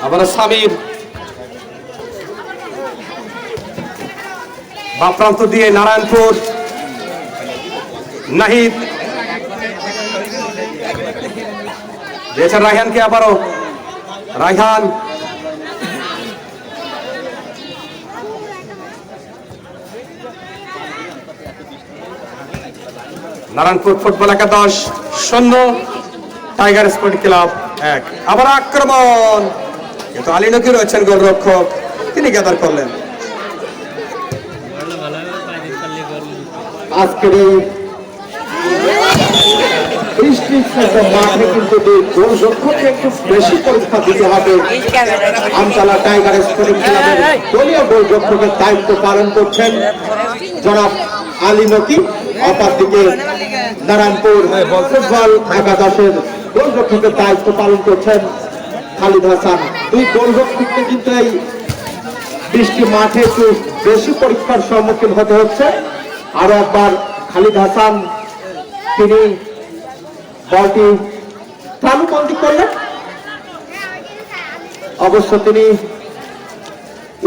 আবার সামির বাম প্রান্ত দিয়ে নারায়ণপুর, নাহিদ দিয়েছেন রায়হানকে, আবারও রায়হান নারায়ণপুর ফুটবল একাদশ 0, টাইগার স্পোর্টিং ক্লাব 1। আবার আক্রমণ, কিন্তু আলী নকি রয়েছেন গোলরক্ষক, তিনি গ্যাদার করলেন। আজকের এই মাঠে কিন্তু গোলরক্ষককে একটু বেশি পরীক্ষা দিতে হবে। আমতলা টাইগার স্পোর্টিং ক্লাবের দলীয় গোলরক্ষকের দায়িত্ব পালন করছেন জনাব আলী নকি, অপরদিকে নারায়ণপুর ফুটবল একাদশের গোলরক্ষকের দায়িত্ব পালন করছেন খালিদ হাসান। দুই গোলরক্ষককে কিন্তু এই বৃষ্টি মাঠে একটু বেশি পরীক্ষার সম্মুখীন হতে হচ্ছে। আরো একবার খালিদ হাসান তিনি বলটি তালুবন্দি করলেন, অবশ্য তিনি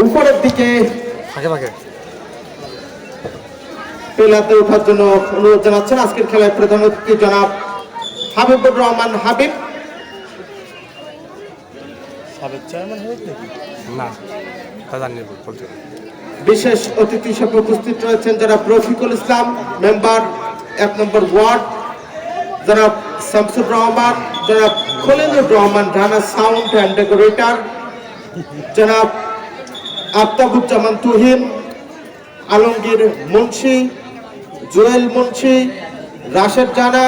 উপরের দিকে পেলাতে ওঠার জন্য অনুরোধ জানাচ্ছেন। আজকের খেলায় প্রধান অতিথি জনাব হাবিবুর রহমান হাবিব, বিশেষ অতিথি হিসেবে উপস্থিত রয়েছেন জনাব রফিকুল ইসলাম, মেম্বার 1 নম্বর ওয়ার্ড, জনাব শামসুর রহমান, জনাব Khalilur Rahman Rana sound and decorator, জনাব আফতাবুজ্জামান তুহিন, আলমগীর মুন্সি, জুয়েল মুন্সি, রাশেদ জানা,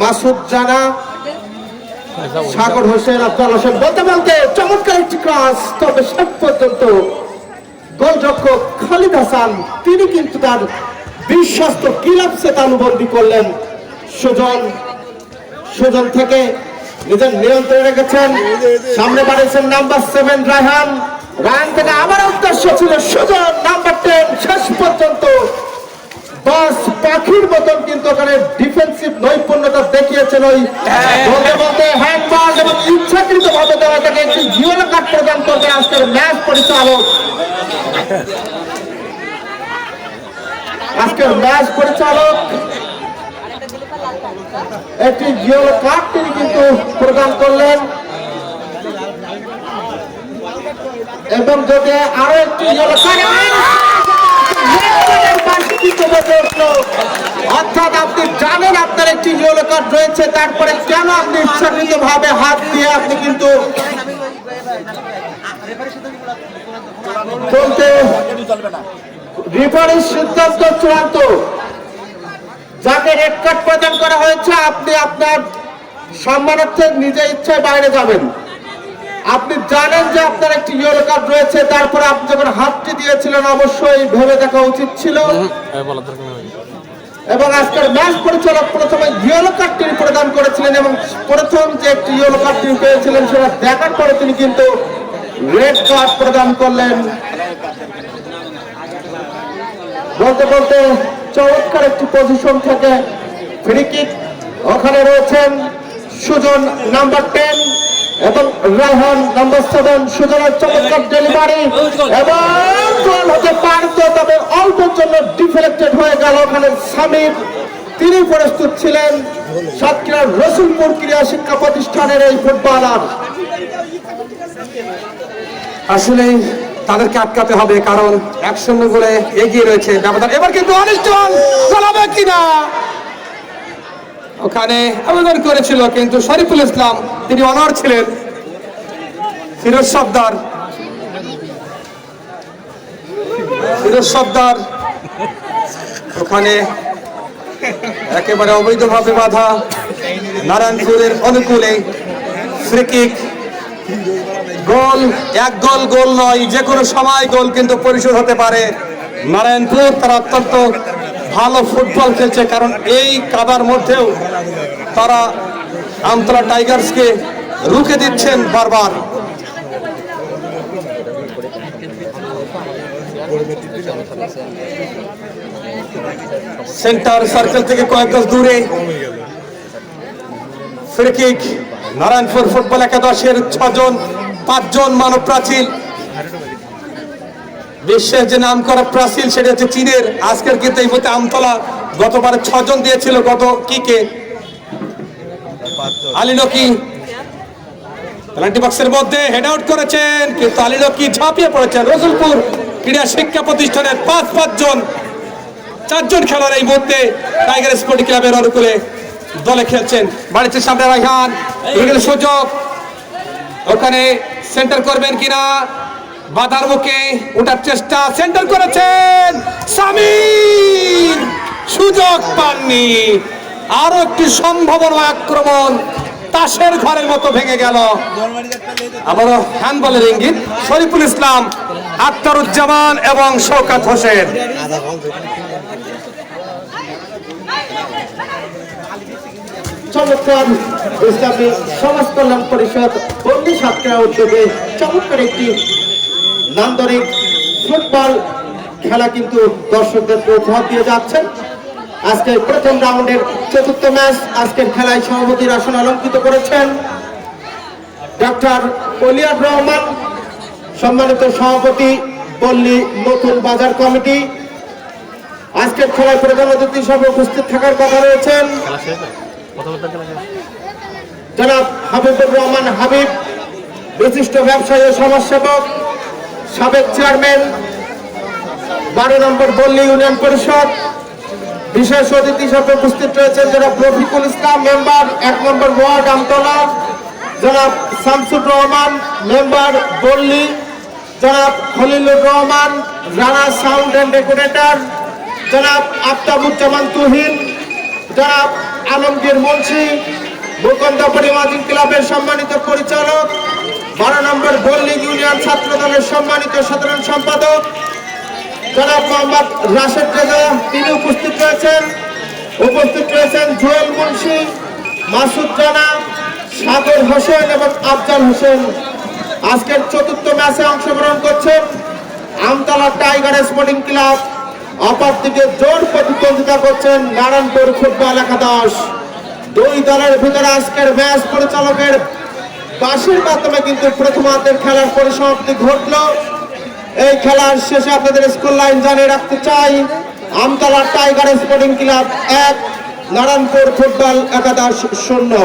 মাসুদ জানা, সাগর হোসেন, আব্দুল হোসেন। বলতে বলতে চমৎকার একটি ক্রস, তবে শেষ পর্যন্ত গোলরক্ষক খালিদ হাসান তিনি কিন্তু তার বিশ্বস্ত কিলাপসে তালুবন্দি করলেন। সুজন থেকে নিজের নিয়ন্ত্রণে রেখেছেন, সামনে বাড়িয়েছেন নাম্বার 7 রায়হান, রায়হান থেকে আবার উদ্দেশ্য ছিল সুজন নাম্বার 10। শেষ পর্যন্ত বাস পাখির মতন কিন্তু ওখানে ডিফেন্সিভ নৈপুণ্যতা দেখিয়েছেন। ওই বলতে বলতে হ্যান্ডবল এবং ইচ্ছাকৃত ভাবে দেওয়া তাকে একটি ইয়েলো কার্ড প্রদান করবে আজকের ম্যাচ পরিচালক। আজকের ম্যাচ পরিচালক একটি ইয়েলো কার্ড তিনি কিন্তু প্রদান করলেন, এবং যদি আরো একটি ইয়েলো কার্ড, অর্থাৎ আপনি জানেন আপনার একটি ইয়েলো কার্ড রয়েছে, তারপরে কেন আপনি ইচ্ছাকৃত ভাবে হাত দিয়ে আপনি কিন্তু বলতে রেফারির সিদ্ধান্ত চূড়ান্ত। যাকে রেড কার্ড প্রদান করা হয়েছে আপনি আপনার সম্মানার্থে নিজে ইচ্ছায় বাইরে যাবেন। আপনি জানেন যে আপনার একটি ইয়েলো কার্ড রয়েছে, তারপরে আপনি যখন হাতটি দিয়েছিলেন অবশ্যই ভেবে দেখা উচিত ছিল। এবং আজকের ম্যাচ পরিচালক প্রথমে ইয়েলো কার্ড তিনি প্রদান করেছিলেন, এবং প্রথম যে একটি ইয়েলো কার্ড তিনি পেয়েছিলেন সেটা দেখার পরে তিনি কিন্তু রেড কার্ড প্রদান করলেন। বলতে বলতে চমৎকার একটি পজিশন থেকে ফ্রি কিক, ওখানে রয়েছেন সুজন নাম্বার 10 এবং রায়হান নাম্বার 7। সুজনের চমৎকার ডেলিভারি এবং গোল হতে পারত, তবে অল্পের জন্য ডিফ্লেক্টেড হয়ে গেল। ওখানে সামির তিনি প্রস্তুত ছিলেন সাতক্ষীরার রসুলপুর ক্রীড়া শিক্ষা প্রতিষ্ঠানের এই ফুটবলার। আসলে তাদেরকে আটকাতে হবে, কারণ 1-0 গোলে এগিয়ে রয়েছে ব্যবধান। এবার কিন্তু অনিষ্টন চালাবে কিনা, ওখানে আবেদন করেছিল কিন্তু শরীফুল ইসলাম তিনি অনড় ছিলেন। ফিরোজ সর্দার ওখানে একেবারে অবৈধভাবে বাধা। নারায়ণপুরের অনুকূলে ফ্রি কিক, গোল, এক গোল নয়, যে কোনো সময় গোল কিন্তু পরিশোধ হতে পারে। নারায়ণপুর তারা অত্যন্ত ভালো ফুটবল খেলছে, কারণ এই কাদার মধ্যেও তারা আমতলা টাইগার্সকে রুখে দিচ্ছেন বারবার। সেন্টার সার্কেল থেকে কয়েক গজ দূরে ফ্রি কিক। নারায়ণপুর ফুটবল একাদশের 5জন মানব প্রাচীর, বিশ্বের যে নাম করা প্রাচীর সেটা হচ্ছে চীনের। আজকের কিন্তু এই মধ্যে আমতলা গতবারে 6 জন দিয়েছিল গত কিকে। আলীলকি পেনাল্টি বক্সের মধ্যে হেড আউট করেছেন, কিন্তু আলীলকি ঝাঁপিয়ে পড়েছেন। রসুলপুর ক্রীড়া শিক্ষা প্রতিষ্ঠানের 5 জন খেলোয়াড় এই মুহূর্তে টাইগার স্পোর্টিং ক্লাবের অনুকূলে দলে খেলছেন। বাড়িতে সামনে রায়হান, সুযোগ, ওখানে সেন্টার করবেন কিনা, বাধার মুখে ওঠার চেষ্টা, সেন্টার করেছেন সামির, সুযোগ পাননি। আরো একটি সম্ভাবনা আক্রমণ তাসের ঘরের মতো ভেঙে গেল। আবারও হ্যান্ডবলের ইঙ্গিত। শরীফুল ইসলাম, আখতারুজ্জামান এবং শওকত হোসেন। চমৎকার ইসলামী সমাজ কল্যাণ পরিষদ বন্দি সাতক্ষীরা উদ্যোগে চমৎকার একটি নান্দনিক ফুটবল খেলা কিন্তু দর্শকদের উপহার দিয়ে যাচ্ছেন। আজকের প্রথম রাউন্ডের 4র্থ ম্যাচ, আজকের খেলায় সভাপতির আসন অলঙ্কৃত করেছেন ডক্টর কলিয়ার রহমান, সম্মানিত সভাপতি পল্লী নতুন বাজার কমিটি। আজকের খেলায় প্রধান অতিথি হিসেবে উপস্থিত থাকার কথা রয়েছেন জনাব হাবিবুর রহমান হাবিব, বিশিষ্ট ব্যবসায়ী ও সমাজসেবক, সাবেক চেয়ারম্যান 12 নম্বর পল্লী ইউনিয়ন পরিষদ। বিশেষ অতিথি হিসেবে উপস্থিত রয়েছেন জনাব রফিকুল ইসলাম, মেম্বার 1 নম্বর ওয়ার্ড আমতলা, জনাব শামসুর রহমান, মেম্বার পল্লী, জনাব খলিলুর রহমান, রানা সাউন্ড অ্যান্ড রেকর্ডেটর, জনাব আফতাবুজ্জামান তুহিন, জনাব আলমগীর মুন্সি, মুকন্দপুরি মাজিদ ক্লাবের সম্মানিত পরিচালক, 12 নম্বর পল্লী ইউনিয়ন ছাত্র দলের সম্মানিত সাধারণ সম্পাদক জনাব মোহাম্মদ রাশেদ রেজা, তিনি উপস্থিত রয়েছেন জুয়েল মুন্সি, মাসুদ রানা, সাগর হোসেন এবং আফজাল হোসেন। আজকের 4র্থ ম্যাচে অংশগ্রহণ করছেন আমতলা টাইগার স্পোর্টিং ক্লাব, অপরদিকে জোর প্রতিদ্বন্দ্বিতা করছেন নারায়ণপুর ফুটবল একাদশ। 2 দলের ভিতরে আজকের ম্যাচ পরিচালকের বাঁশির মাধ্যমে কিন্তু প্রথমার্ধের খেলার পরিসমাপ্তি ঘটল। এই খেলার শেষে আপনাদের স্কোর লাইন জানিয়ে রাখতে চাই, Amtala tiger sporting club 1, Narayanpur football একাদশ 0।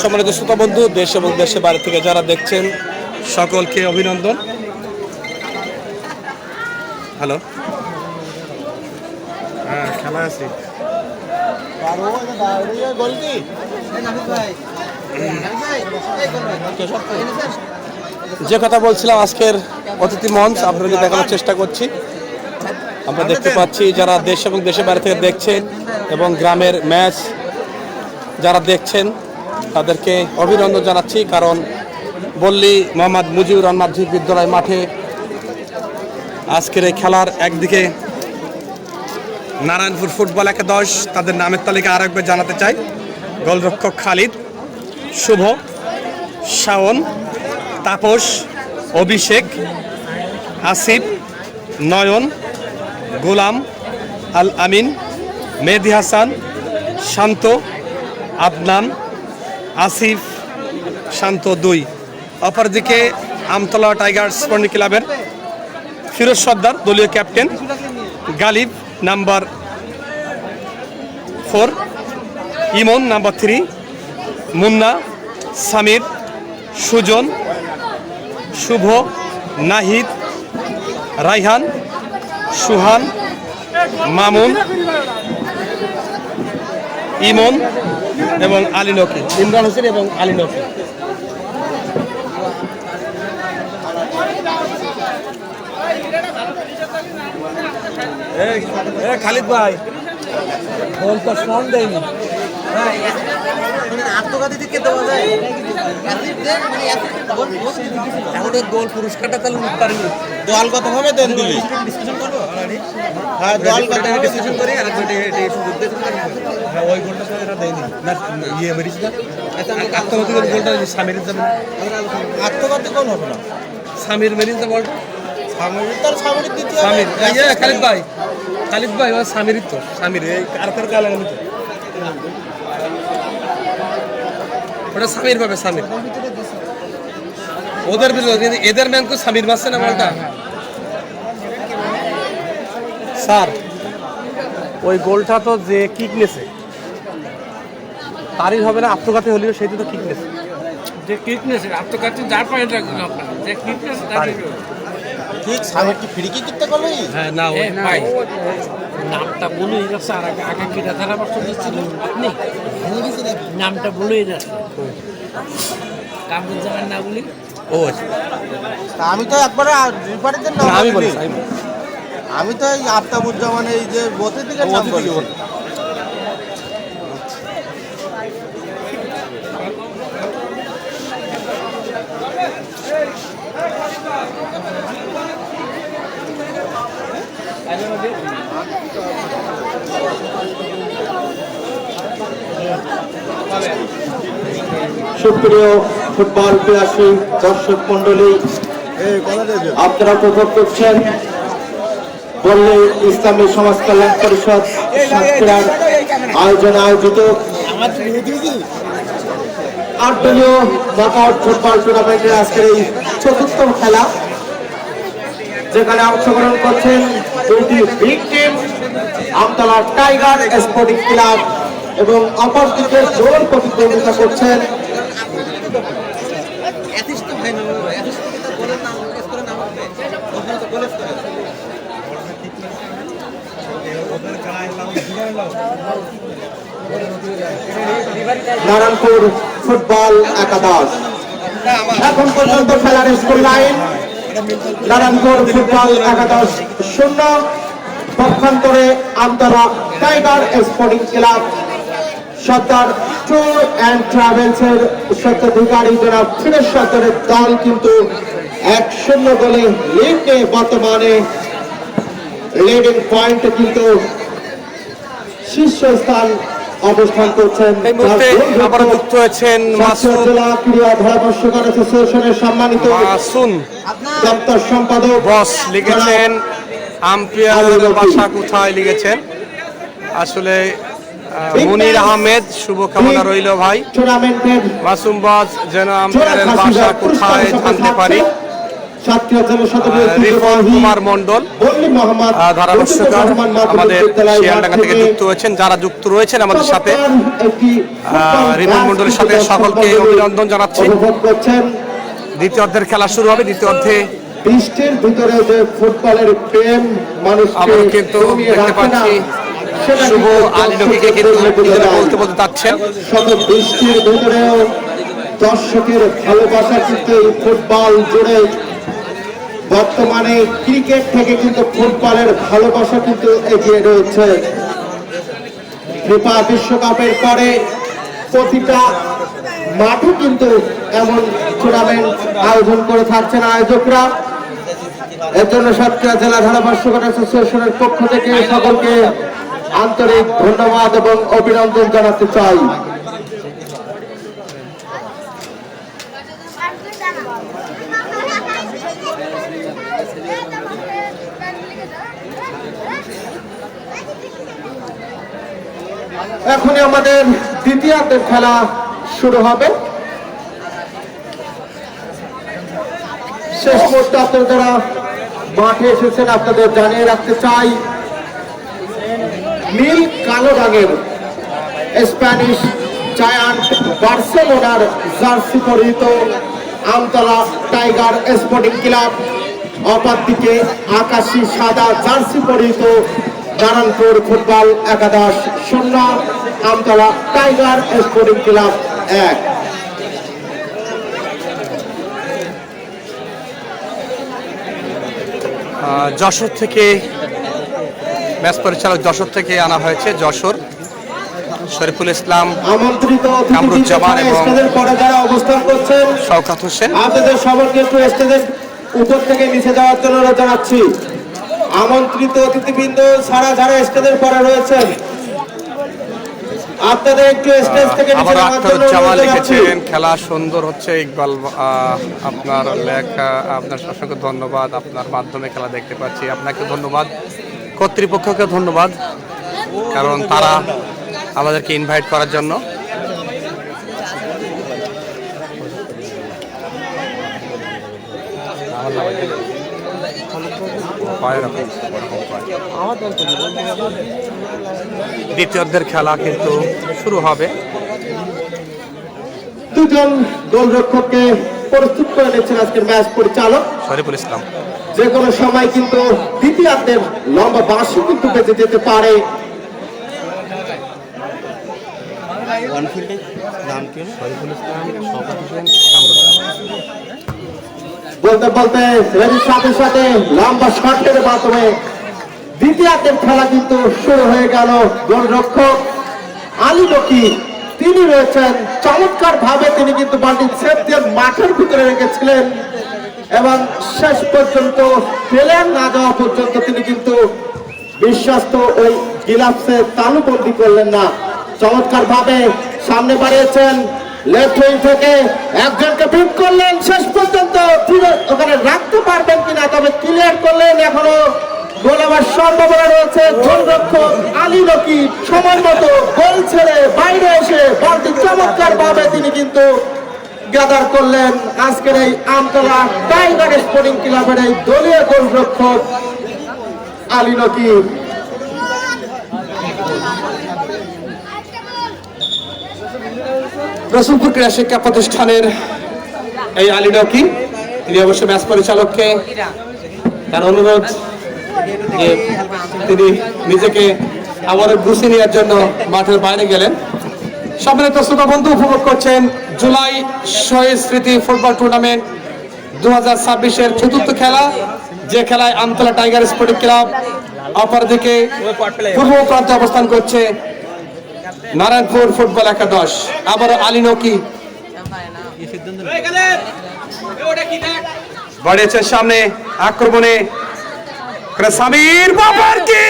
সম্মানিত শ্রোতা বন্ধু, দেশ এবং দেশের বাইরে থেকে যারা দেখছেন সকলকে অভিনন্দন। হ্যালো, হ্যাঁ খেলা আছে। যে কথা বলছিলাম, আজকের অতিথি মঞ্চ আপনাদের দেখানোর চেষ্টা করছি। আমরা দেখতে পাচ্ছি যারা দেশ এবং দেশের বাইরে থেকে দেখছেন এবং গ্রামের ম্যাচ যারা দেখছেন তাদেরকে অভিনন্দন জানাচ্ছি, কারণ বললি মোহাম্মদ মুজিবুর রহমান মাধ্যমিক বিদ্যালয় মাঠে আজকের এই খেলার একদিকে নারায়ণপুর ফুটবল একাদশ, তাদের নামের তালিকা আরেকবার জানাতে চাই। গোলরক্ষক খালিদ, শুভ, শাওন, তাপস, অভিষেক, আসিফ, নয়ন, গোলাম, আল আমিন, মেহেদি হাসান, শান্ত, আদনান, আসিফ, শান্ত 2। অপরদিকে আমতলা টাইগার্স স্পোর্টিং ক্লাবের ফিরোজ সর্দার দলীয় ক্যাপ্টেন, গালিব নাম্বার 4, ইমন নাম্বার 3, মুন্না, সামির, সুজন, শুভ, নাহিদ, রাইহান, সুহান, মামুন, ইমন এবং আলী নকি, ইমরান হোসেন এবং আলী নকি। খালিদ ভাই বল তো ফোন দেয়নি। গোল পুরস্কারটা তাহলে পারিনি দলগত ভাবে দেন দিলি হ্যাঁ দলগত ডিসিশন করি আর ওই গোলটা তো দেয়নি না ইয়ে মেরেছি না আত্মঘাতী গোলটা সামির যাবে আত্মঘাতী কোন হবে না সামির মেরিন বল সামির দ্বিতীয় সামির খালিদ ভাই ও সামিরই তো সামির এই কার গালে আমি তো ওটা সামির পাবে সামির ওদের বিরুদ্ধে এদের ম্যান কো সামির মারছে না বলটা স্যার ওই গোলটা তো যে কিক নেছে তারই হবে না আত্মঘাতী হলেও সেইটা তো কিক নেছে যে কিকনেস আত্মঘাতী যার পায়ে রাখবেন আপনারা যে কিকনেস তারই ঠিক সামির কি ফ্রি কিক করতে পারলো হ্যাঁ না এ ভাই নামটা বলেই যাচ্ছে আর আগে কিটা ধারা বছর দিচ্ছিল আপনি নামটা বলেই যাচ্ছে কামরুল জামান না বলি ও আমি তো একবারে রিফারিদের নাম আমি বলি আমি তো এই আফতাবুজ্জামান এই যে বতের দিকে নাম বলি সুপ্রিয় ফুটবল প্রিয়াসী দর্শক মন্ডলী, আপনারা উপভোগ করছেন বললে ইসলামী সমাজ কল্যাণ পরিষদ সাতক্ষীরার আয়োজনে আয়োজিত 8 দলীয় নকআউট ফুটবল টুর্নামেন্টের আজকের এই চতুর্থ খেলা, যেখানে অংশগ্রহণ করছেন দুইটি big team, Amtala tiger sporting club এবং অপরদিকে গোল প্রতিদ্বন্দ্বিতা করছেন নারায়ণপুর ফুটবল একাদশ। এখন পর্যন্ত খেলার স্কোর লাইন নারায়ণপুর ফুটবল একাদশ 0, পক্ষান্তরে Amtala tiger sporting club Sardar tour and travels এর স্বত্বাধিকারী জনাব ফিরোজ সর্দারের দল কিন্তু 1-0 গোলে লিড নিয়ে বর্তমানে লিডিং পয়েন্টে কিন্তু শীর্ষস্থান অবস্থান করছেন। এই মুহূর্তে আবার যুক্ত হয়েছেন মাসুদ জেলা ক্রীড়া ধারাভাষ্যকার অ্যাসোসিয়েশনের সম্মানিত মাসুম দপ্তর সম্পাদক বস লিখেছেন আম্পায়ারের বাসা কোথায় লিখেছেন আসলে মুনির আহমেদ, শুভকামনা রইল ভাই। টুর্নামেন্টের মাসুম বস যেন আম্পায়ারের বাসা কোথায় জানতে পারি। রিফন কুমার মন্ডল ধারাভাষ্যকার আমাদের শিয়ালডাঙ্গা থেকে যুক্ত হয়েছেন। যারা যুক্ত রয়েছেন আমাদের সাথে রিফন মন্ডলের সাথে সকলকে অভিনন্দন জানাচ্ছি। দ্বিতীয় অর্ধের খেলা শুরু হবে। দ্বিতীয় অর্ধে বৃষ্টির ভিতরে যে ফুটবলের প্রেম মানুষকে আমরা কিন্তু দেখতে পাচ্ছি শুভ আলী নকিকে কিন্তু বলতে বলতে যাচ্ছেন। শত বৃষ্টির ভিতরেও দর্শকের ভালোবাসা কিন্তু এই ফুটবল জুড়ে বর্তমানে ক্রিকেট থেকে কিন্তু ফুটবলের ভালোবাসা কিন্তু এগিয়ে রয়েছে। ফিফা বিশ্বকাপের পরে প্রতিটা মাঠে কিন্তু এমন টুর্নামেন্ট আয়োজন করে থাকছেন আয়োজকরা। এর জন্য সাতক্ষীরা জেলা ধারাভাষ্যকার অ্যাসোসিয়েশনের পক্ষ থেকে সকলকে আন্তরিক ধন্যবাদ এবং অভিনন্দন জানাতে চাই। এখনই আমাদের দ্বিতীয়ার্ধের খেলা শুরু হবে। শেষ মুহূর্তে আপনারা যারা মাঠে এসেছেন আপনাদের জানিয়ে রাখতে চাই, নীল কালো রঙের স্প্যানিশ জায়ান্ট বার্সেলোনার জার্সি পরিহিত আমতলা টাইগার স্পোর্টিং ক্লাব, অপরদিকে আকাশী সাদা জার্সি পরিহিত নারায়ণপুর ফুটবল একাদশ 0, Amtala tiger sporting club 1। Jessore থেকে ম্যাচ পরিচালক যশোর থেকে আনা হয়েছে, যশোর শরীফুল ইসলাম, আমন্ত্রিত কামরুজ্জামান এবং স্টেজের পরে যারা অবস্থান করছেন শওকত হোসেন, আপনাদের সবাইকে একটু স্টেজের উপর থেকে নিচে যাওয়ার জন্য জানাচ্ছি। আমন্ত্রিত অতিথিবৃন্দ ছাড়া যারা স্টেজের পরে রয়েছেন আপনাদের একটু স্টেজ থেকে নিচে আবার যাওয়ার জন্য আখতারুজ্জামান অনুরোধ জানাচ্ছি। লিখেছেন খেলা সুন্দর হচ্ছে। ইকবাল আপনার লেখা, আপনার অসংখ্য ধন্যবাদ। আপনার মাধ্যমে খেলা দেখতে পাচ্ছি, আপনাকে ধন্যবাদ, কর্তৃপক্ষকে ধন্যবাদ, কারণ তারা আমাদেরকে ইনভাইট করার জন্য। দ্বিতীয়ার্ধের খেলা কিন্তু শুরু হবে। দুজন গোলরক্ষককে প্রস্তুত করে নিচ্ছেন আজকের ম্যাচ পরিচালক শরীফুল ইসলাম। যে কোনো সময় কিন্তু দ্বিতীয়ার্ধের লম্বা বাঁশি কিন্তু বেঁচে যেতে পারে। বলতে বলতে রেডির সাথে সাথে লম্বা শটের মাধ্যমে দ্বিতীয়ার্ধের খেলা কিন্তু শুরু হয়ে গেল। গোলরক্ষক আলী নকি তিনি রয়েছেন চমৎকার ভাবে, তিনি কিন্তু বলটি সেভ দিয়ে মাঠের ভিতরে রেখেছিলেন এবং শেষ পর্যন্ত ফেলে না যাওয়া পর্যন্ত তিনি কিন্তু বিশ্বস্ত ওই গিলাফসে তালুবন্দি করলেন না। চমৎকার ভাবে সামনে বাড়িয়েছেন, লেফট উইং থেকে একজনকে বিট করলেন, শেষ পর্যন্ত ওখানে রাখতে পারবেন কিনা, তবে ক্লিয়ার করলেন। এখনো গোল আবার সম্ভাবনা রয়েছে। গোলরক্ষক আলী নকি সময় মতো গোল ছেড়ে বাইরে এসে বলটি চমৎকার ভাবে তিনি কিন্তু গ্যাদার করলেন। আজকের এই আমতলা টাইগার স্পোর্টিং ক্লাবের এই দলীয় গোলরক্ষক আলী নকি। রসুলপুর ক্রীড়া শিক্ষা প্রতিষ্ঠানের এই আলী নকি, তিনি অবশ্য ম্যাচ পরিচালককে তার অনুরোধ যে তিনি নিজেকে আবার গুছিয়ে নেওয়ার জন্য মাঠের বাইরে গেলেন। সম্মানিত শ্রোতা বন্ধু, উপভোগ করছেন জুলাই শহীদ স্মৃতি ফুটবল টুর্নামেন্ট 2026-এর চতুর্থ খেলা, যে খেলায় আমতলা টাইগার স্পোর্টিং ক্লাব, অপরদিকে পূর্ব প্রান্তে অবস্থান করছে নারায়ণপুর ফুটবল একাদশ। আবার আলী নকি বাড়িয়েছেন সামনে, আক্রমণে সামির বাবার কি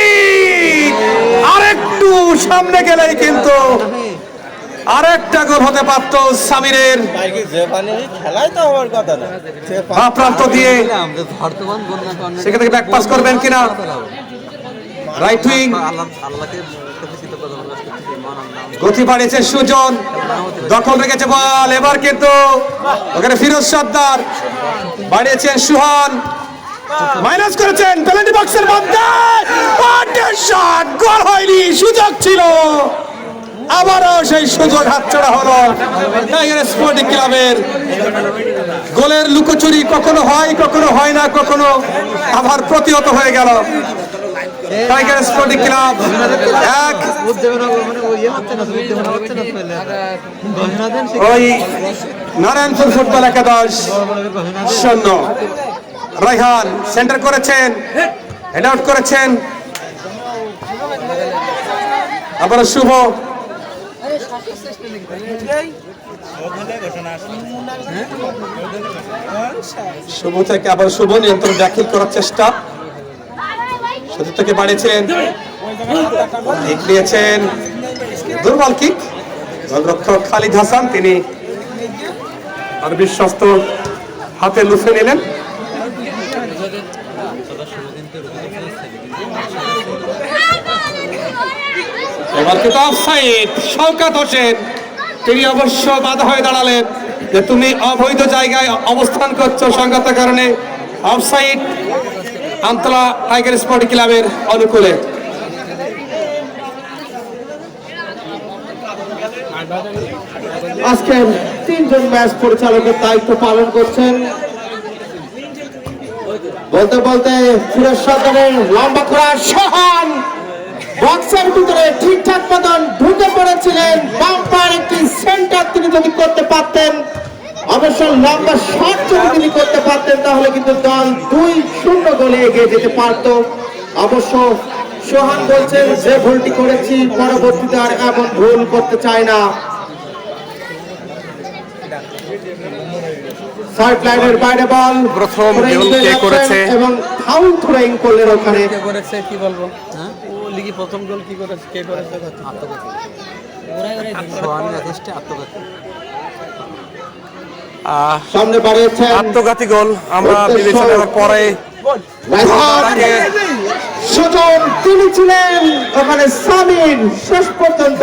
আরেকটু সামনে গেলেই কিন্তু আরেকটা গোল হতে পারত সামিরের। খেলাই তো হওয়ার কথা না, প্রান্ত দিয়ে সেখান থেকে ব্যাক পাস করবেন কিনা, রাইট উইং গতি বাড়িয়েছে সুজন, দখল রেখেছে বল, এবার কিন্তু ওখানে ফিরোজ সর্দার বাড়িয়েছেন, সুহান মাইনাস করেছেন পেনাল্টি বক্সের মধ্যে, শট, গোল হয়নি, সুযোগ ছিল, আবারও সেই সুযোগ হাতছাড়া হলো টাইগার স্পোর্টিং ক্লাবের। গোলের লুকোচুরি কখনো হয়, কখনো হয় না, কখনো আবার প্রতিহত হয়ে গেল। টাইগার স্পোর্টিং ক্লাব 1, ওই নারায়ণপুর ফুটবল একাদশ 0। রায়হান সেন্টার করেছেন, হেড আউট করেছেন, আবার শুভ শুভ থেকে আবার শুভ নিয়ন্ত্রণ দাখিল করার চেষ্টা, শুধু থেকে বাড়িয়েছিলেন, কিক নিয়েছেন, দুর্বল কিক, গোলরক্ষক খালিদ হাসান তিনি আর বিশ্বস্ত হাতে লুফে নিলেন। এবার কিন্তু অফসাইড। শওকত হোসেন তিনি অবশ্য বাধা হয়ে দাঁড়ালেন যে তুমি অবৈধ জায়গায় অবস্থান করছো, সংগত কারণে অফসাইড আমতলা টাইগার স্পোর্টিং ক্লাবের অনুকূলে। আজকের 3 জন ম্যাচ পরিচালকের দায়িত্ব পালন করছেন। বলতে বলতে ফিরোজ সর্দারের লম্বা করা সোহান বক্সের ভিতরে ঠিকঠাক মতন ঢুকে পড়েছিলেন। বাম্পার একটি সেন্টার তিনি যদি করতে পারতেন, অবশ্য লম্বা শট যদি তিনি করতে পারতেন, তাহলে কিন্তু দল 2-0 গোলে এগিয়ে যেতে পারত। অবশ্য সোহান বলছেন যে ভুলটি করেছি পরবর্তীতে আর এমন ভুল করতে চায় না। সাইড লাইনের বাইরে বল, প্রথম গোল কে করেছে এবং ফাউল থ্রোয়িং করলেন ওখানে। কে করেছে কি বলবো? হ্যাঁ, ও লিগি প্রথম গোল কি করেছে, কে করেছে? সামনে বাড়িয়েছেন আত্মঘাতী গোল আমরা বিবেচনার পরে সুজন তিনি ছিলেন ওখানে। সামির শেষ পর্যন্ত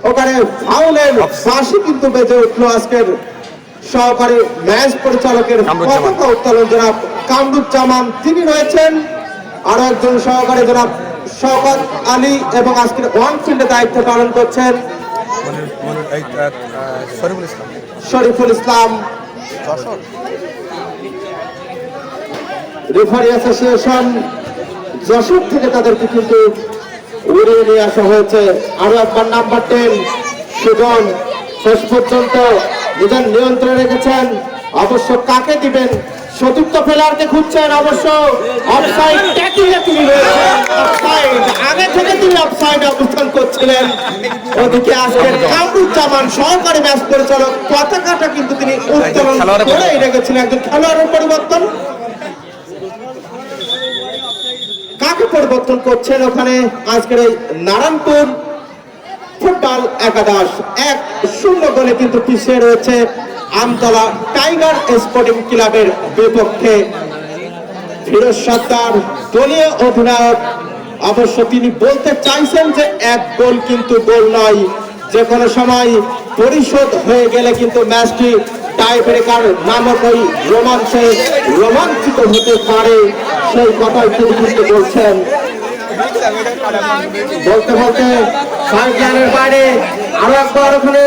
ওখানে ফাউলের বাঁশি কিন্তু বেজে উঠলো। আজকের সহকারী ম্যাচ পরিচালকের পতাকা উত্তোলন জনাব কামরুজ্জামান তিনি রয়েছেন, আরো একজন সহকারী জনাব শওকত আলী, এবং আজকের ওয়ান ফিল্ডে দায়িত্ব পালন করছেন শরীফুল ইসলাম। রেফারি অ্যাসোসিয়েশন যশোর থেকে তাদেরকে কিন্তু উড়িয়ে নিয়ে আসা হয়েছে। আরো একবার নাম্বার 10 সুজন শেষ পর্যন্ত নিজের নিয়ন্ত্রণে রেখেছেন। অবশ্য কাকে দিবেন, চতুর্থ প্লেয়ারকে খুঁজছেন। অবশ্য অফসাইড ট্যাকলিংয়ে তিনি রয়েছেন, অফসাইড আগে থেকে তিনি অফসাইড অবস্থান করছিলেন। ওদিকে আজকের কামরুজ্জামান সহকারী ম্যাচ পরিচালক পতাকাটা কিন্তু তিনি উত্তোলন করেই রেখেছিলেন। একজন খেলোয়াড়ের পরিবর্তন, কাকে পরিবর্তন করছেন ওখানে? আজকের এই নারায়ণপুর ফুটবল একাদশ 1-0 গোলে কিন্তু পিছিয়ে রয়েছে আমতলা টাইগার স্পোর্টিং ক্লাবের বিপক্ষে। ফিরোজ সর্দার দলীয় অধিনায়ক, অবশ্য তিনি বলতে চাইছেন যে 1 গোল কিন্তু গোল নয়, যে কোনো সময় পরিশোধ হয়ে গেলে কিন্তু ম্যাচটি টাই ব্রেকার নামক ওই রোমাঞ্চে রোমাঞ্চিত হতে পারে, সেই কথাই তিনি কিন্তু বলছেন। বলতে বলতে সাইড লাইনের বাইরে আরো একবার ওখানে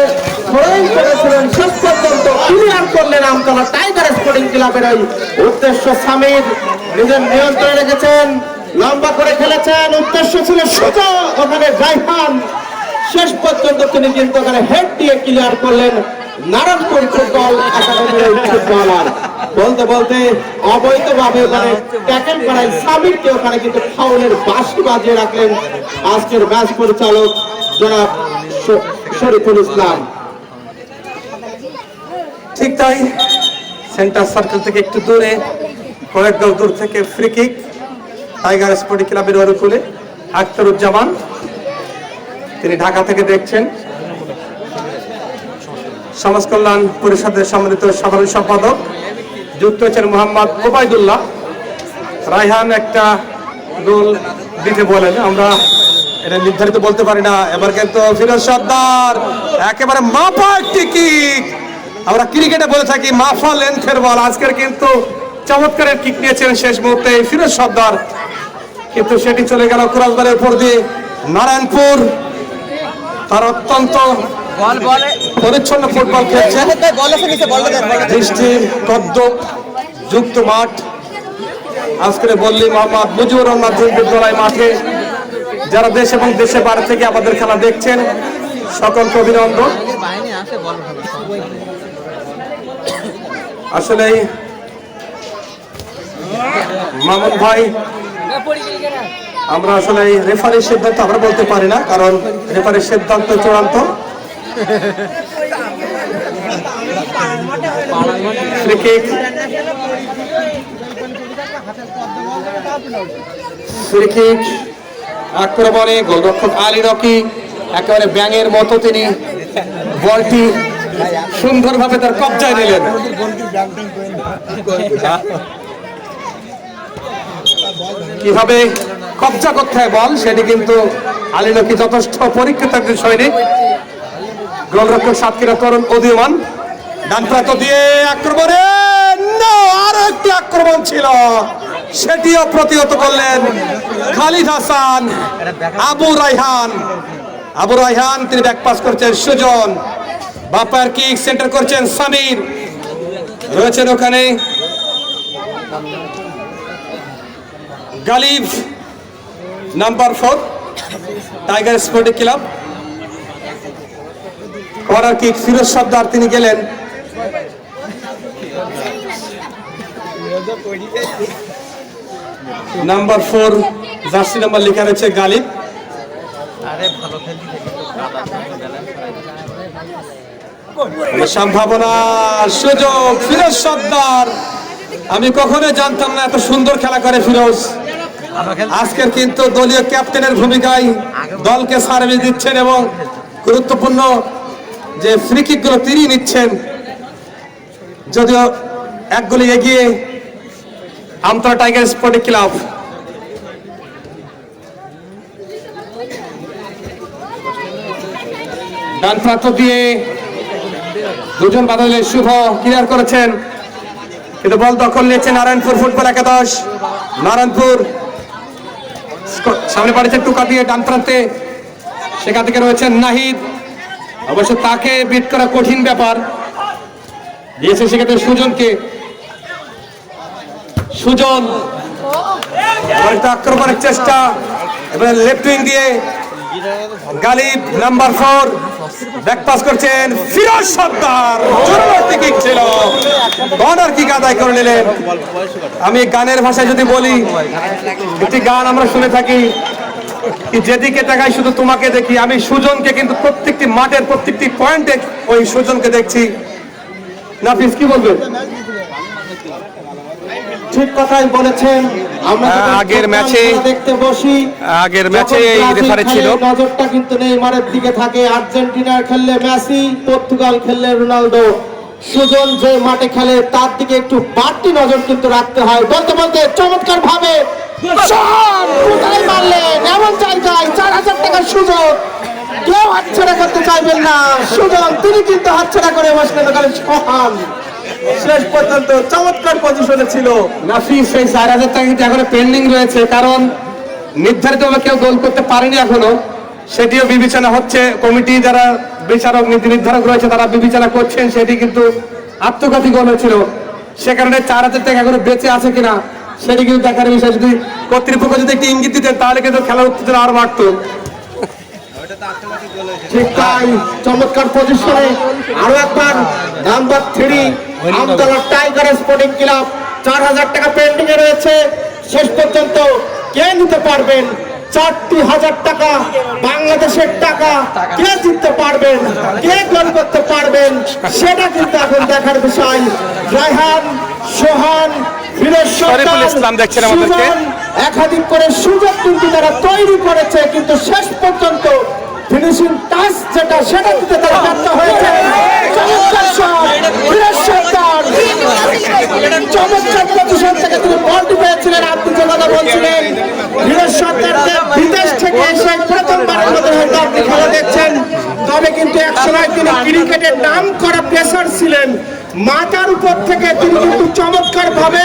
থ্রোইং করেছিলেন, শেষ পর্যন্ত ক্লিয়ার করলেন আমতলা টাইগার স্পোর্টিং ক্লাবের ওই উদ্দেশ্য। সামির নিজের নিয়ন্ত্রণে রেখেছেন, লম্বা করে খেলেছেন, উদ্দেশ্য ছিল সোজা ওখানে রায়হান, শেষ পর্যন্ত তিনি কিন্তু ওখানে হেড দিয়ে ক্লিয়ার করলেন নারায়ণপুর ফুটবল একাডেমির ফুটবলার। বলতে বলতে অবৈধভাবে ওখানে ট্যাকেল করায় সামিরকে ওখানে কিন্তু ফাউলের বাঁশি বাজিয়ে রাখলেন আজকের ম্যাচ পরিচালক জনাব শরীফুল ইসলাম। ঠিক তাই, সেন্টার সার্কেল থেকে একটু দূরে, কয়েক গজ দূর থেকে ফ্রি কিক টাইগার স্পোর্টিং ক্লাবের অনুকূলে। আখতারুজ্জামান তিনি ঢাকা থেকে দেখছেন। সমাজ কল্যাণ পরিষদের সম্মানিত সাধারণ সম্পাদক যুক্ত হয়েছেন মোহাম্মদ ওবায়দুল্লাহ। রায়হান একটা গোল দিতে বলেন, আমরা এটা নির্ধারিত বলতে পারি না। এবার কিন্তু ফিরোজ সর্দার একেবারে মাপা একটি কিক, আমরা ক্রিকেটে বলে থাকি মাফা লেন্থের বল। আজকের কিন্তু চমৎকারের কিক নিয়েছেন শেষ মুহূর্তে ফিরোজ সর্দার, কিন্তু সেটি চলে গেল ক্রসবারের উপর দিয়ে। নারায়ণপুর তার অত্যন্ত পরিচ্ছন্ন ফুটবল খেলছে, দৃষ্টি কদ্দম যুক্ত মাঠ। আজকের বললি মোহাম্মদ মুজিবুর রহমান বিদ্যালয় মাঠে যারা দেশ এবং দেশের বাইরে থেকে আমাদের খেলা দেখছেন সকলকে অভিনন্দন। আসলে মামুন ভাই, আমরা আসলে রেফারির সিদ্ধান্ত আমরা বলতে পারি না, কারণ রেফারির সিদ্ধান্ত চূড়ান্ত। ফ্রি কিক, ফ্রি কিক আক্রমণে গোলরক্ষক আলী রকি একেবারে ব্যাঙের মতো তিনি বলটি সুন্দরভাবে তার কবজায় নিলেন। কিভাবে কবজা করতে হয় বল, সেটি কিন্তু আলীনকি যথেষ্ট পরীক্ষিত একজন সৈনিক। গোলরক্ষক সাতক্ষীরা তরুণ উদীয়মান, ডান প্রান্ত দিয়ে আক্রমণে আরো একটি আক্রমণ ছিল, সেটিও প্রতিহত করলেন খালিদ হাসান। আবু রায়হান তিনি ব্যাক পাস করছেন সুজন, বাপার কিক সেন্টার করছেন সামির, রয়েছেন ওখানে Ghalib number 4 tiger sporting club. Corner kick Firoz Sardar তিনি গেলেন। নাম্বার 4 জার্সি নাম্বার লেখা রয়েছে গালিব। সম্ভাবনা, সুযোগ, ফিরোজ সর্দার। আমি কখনো জানতাম না এত সুন্দর খেলা করে ফিরোজ। আজকের কিন্তু দলীয় ক্যাপ্টেনের ভূমিকায় দলকে সার্ভিস দিচ্ছেন এবং গুরুত্বপূর্ণ যে ফ্রি কিক গুলো তিনি নিচ্ছেন। যদিও এক গোলে এগিয়ে আমতলা টাইগার স্পোর্টিং ক্লাব। ডান প্রান্ত দিয়ে দুজন বাদলে শুভ ক্লিয়ার করেছেন, কিন্তু বল দখল নিয়েছে নারায়ণপুর ফুটবল একাদশ। নারায়ণপুর সামনে পাঠিয়েছে টুকা দিয়ে ডান প্রান্তে, সেখান থেকে রয়েছেন নাহিদ। অবশ্য তাকে বিট করা কঠিন ব্যাপার, দিয়েছে সেক্ষেত্রে সুজনকে। সুজন আক্রমণের চেষ্টা, এবার লেফট উইং দিয়ে গালিব নাম্বার 4 ব্যাক পাস করছেন ফিরোজ সর্দার। জোরদার কিক ছিল, কর্নার কিক আদায় করে নিলেন। আমি গানের ভাষায় যদি বলি, একটি গান আমরা শুনে থাকি, যেদিকে তাকাই শুধু তোমাকে দেখি। আমি সুজনকে কিন্তু প্রত্যেকটি মাঠের প্রত্যেকটি পয়েন্টে ওই সুজনকে দেখছি। নাফিস কি বলবেন? ঠিক কথাই বলেছেন। আমরা আগের ম্যাচে এই রেফারি ছিল। নজরটা কিন্তু নেইমারের দিকে থাকে। আর্জেন্টিনার খেললে মেসি, পর্তুগাল খেললে রোনালদো। সুজন যে মাঠে খেলে তার দিকে একটু বাড়তি নজর কিন্তু রাখতে হয়। বলতে বলতে চমৎকার ভাবে মারলেন এমন জায়গায় 4000 টাকার সুযোগ কেউ হাতছাড়া করতে চাইবেন না। সুজন তিনি কিন্তু হাতছাড়া করে বসলেন ওখানে। সোহান শেষ পর্যন্ত চমৎকার পজিশনে ছিল। নাফিস সেই 4000 টাকা কিন্তু এখনো পেন্ডিং রয়েছে, কারণ নির্ধারিতভাবে কেউ গোল করতে পারেনি এখনো। সেটিও বিবেচনা হচ্ছে, কমিটি যারা বিচারক নীতি নির্ধারক রয়েছে তারা বিবেচনা করছেন। সেটি কিন্তু আত্মঘাতী গোল হয়েছিল, সে কারণে 4000 টাকা এখনো বেঁচে আছে কিনা সেটি কিন্তু দেখার বিষয়। যদি কর্তৃপক্ষ যদি একটি ইঙ্গিত দিতেন তাহলে কিন্তু খেলার উত্তেজনা আরো বাড়তো। ঠিক তাই, চমৎকার পজিশনে আরো একবার number 3 Amtala tiger sporting club. 4000 টাকা পেন্ডিং এ রয়েছে। শেষ পর্যন্ত কে নিতে পারবেন 4000 টাকা বাংলাদেশের টাকা? কে জিততে পারবেন, কে গোল করতে পারবেন, সেটা কিন্তু এখন দেখার বিষয়। রায়হান, সোহান, ফিরোজ শরীফুল ইসলাম দেখছেন আমাদেরকে। একাধিক করে সুযোগ কিন্তু তারা তৈরি করেছে, কিন্তু শেষ পর্যন্ত ফিনিশিং টাচ যেটা সেটা দিতে তারা ব্যর্থ হয়েছে। চমৎকার শট, ফিরোজ সর্দার চমৎকার পজিশন থেকে তিনি বলটি পেয়েছিলেন। আপনি যে কথা বলছিলেন, ফিরোজ সর্দারকে বিদেশ থেকে এসে প্রথমবারের মতো হয়তো আপনি খেলা দেখছেন। তবে কিন্তু একসময় তিনি ক্রিকেটের নাম করা পেসার ছিলেন। মাথার উপর থেকে তিনি কিন্তু চমৎকার ভাবে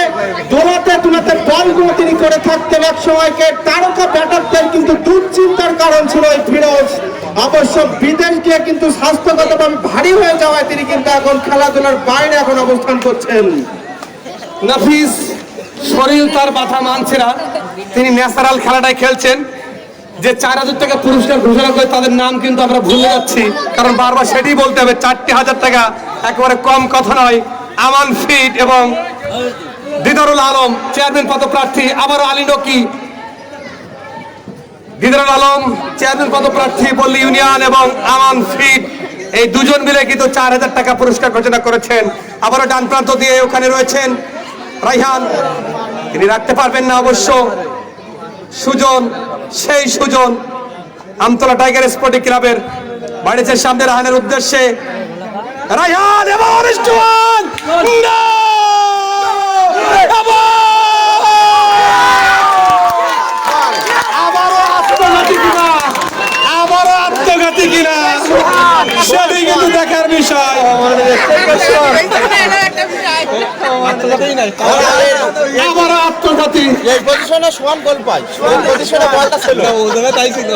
দোলাতে দোলাতে বলগুলো তিনি করে থাকতেন। এক সময়কে তারকা ব্যাটারদের কিন্তু দুশ্চিন্তার কারণ ছিল এই ফিরোজ। অবশ্য বিদেশ গিয়ে কিন্তু স্বাস্থ্যগতভাবে ভারী হয়ে যাওয়ায় তিনি কিন্তু এখন খেলাধুলার বাইরে এখন অবস্থান করছেন। নাফিস শরীর তার বাধা মানছে না, তিনি ন্যাচারাল খেলাটাই খেলছেন। যে 4000 টাকা পুরস্কার ঘোষণা করে তাদের নাম কিন্তু আমরা ভুলে যাচ্ছি, কারণ বারবার সেটি বলতে হবে। 4000 টাকা একেবারে কম কথা নয়। আমান ফিট এবং দিদারুল আলম চেয়ারম্যান পদপ্রার্থী, আবারও আলী নকি। দিদারুল আলম চেয়ারম্যান পদপ্রার্থী পল্লী ইউনিয়ন এবং আমান ফিট, এই দুজন মিলে কিন্তু 4000 টাকা পুরস্কার ঘোষণা করেছেন। আবারও ডান প্রান্ত দিয়ে ওখানে রয়েছেন রায়হান, তিনি রাখতে পারবেন না অবশ্য। সুজন, সেই সুজন আমতলা টাইগার স্পোর্টিং ক্লাবের বাড়িতে সামনে রায়হানের উদ্দেশ্যে। রায়হান এবং আবারও আত্মঘাতী। এই পজিশনে সোয়ান গোল পায়, এই পজিশনে বলটা ছিল তাই ছিল।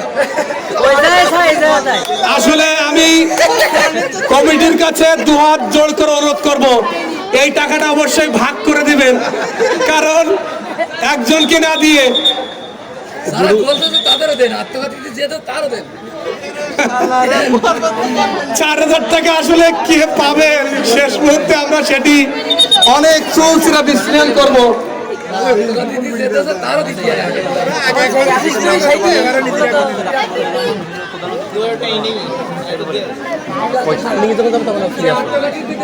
আসলে আমি কমিটির কাছে দুহাত জোড় করে অনুরোধ করব, এই টাকাটা অবশ্যই ভাগ করে দিবেন, কারণ একজনকে না দিয়ে 4,000 টাকা আসলে কে পাবে শেষ মুহূর্তে আমরা সেটি অনেক চৌচিরা বিশ্লেষণ করব।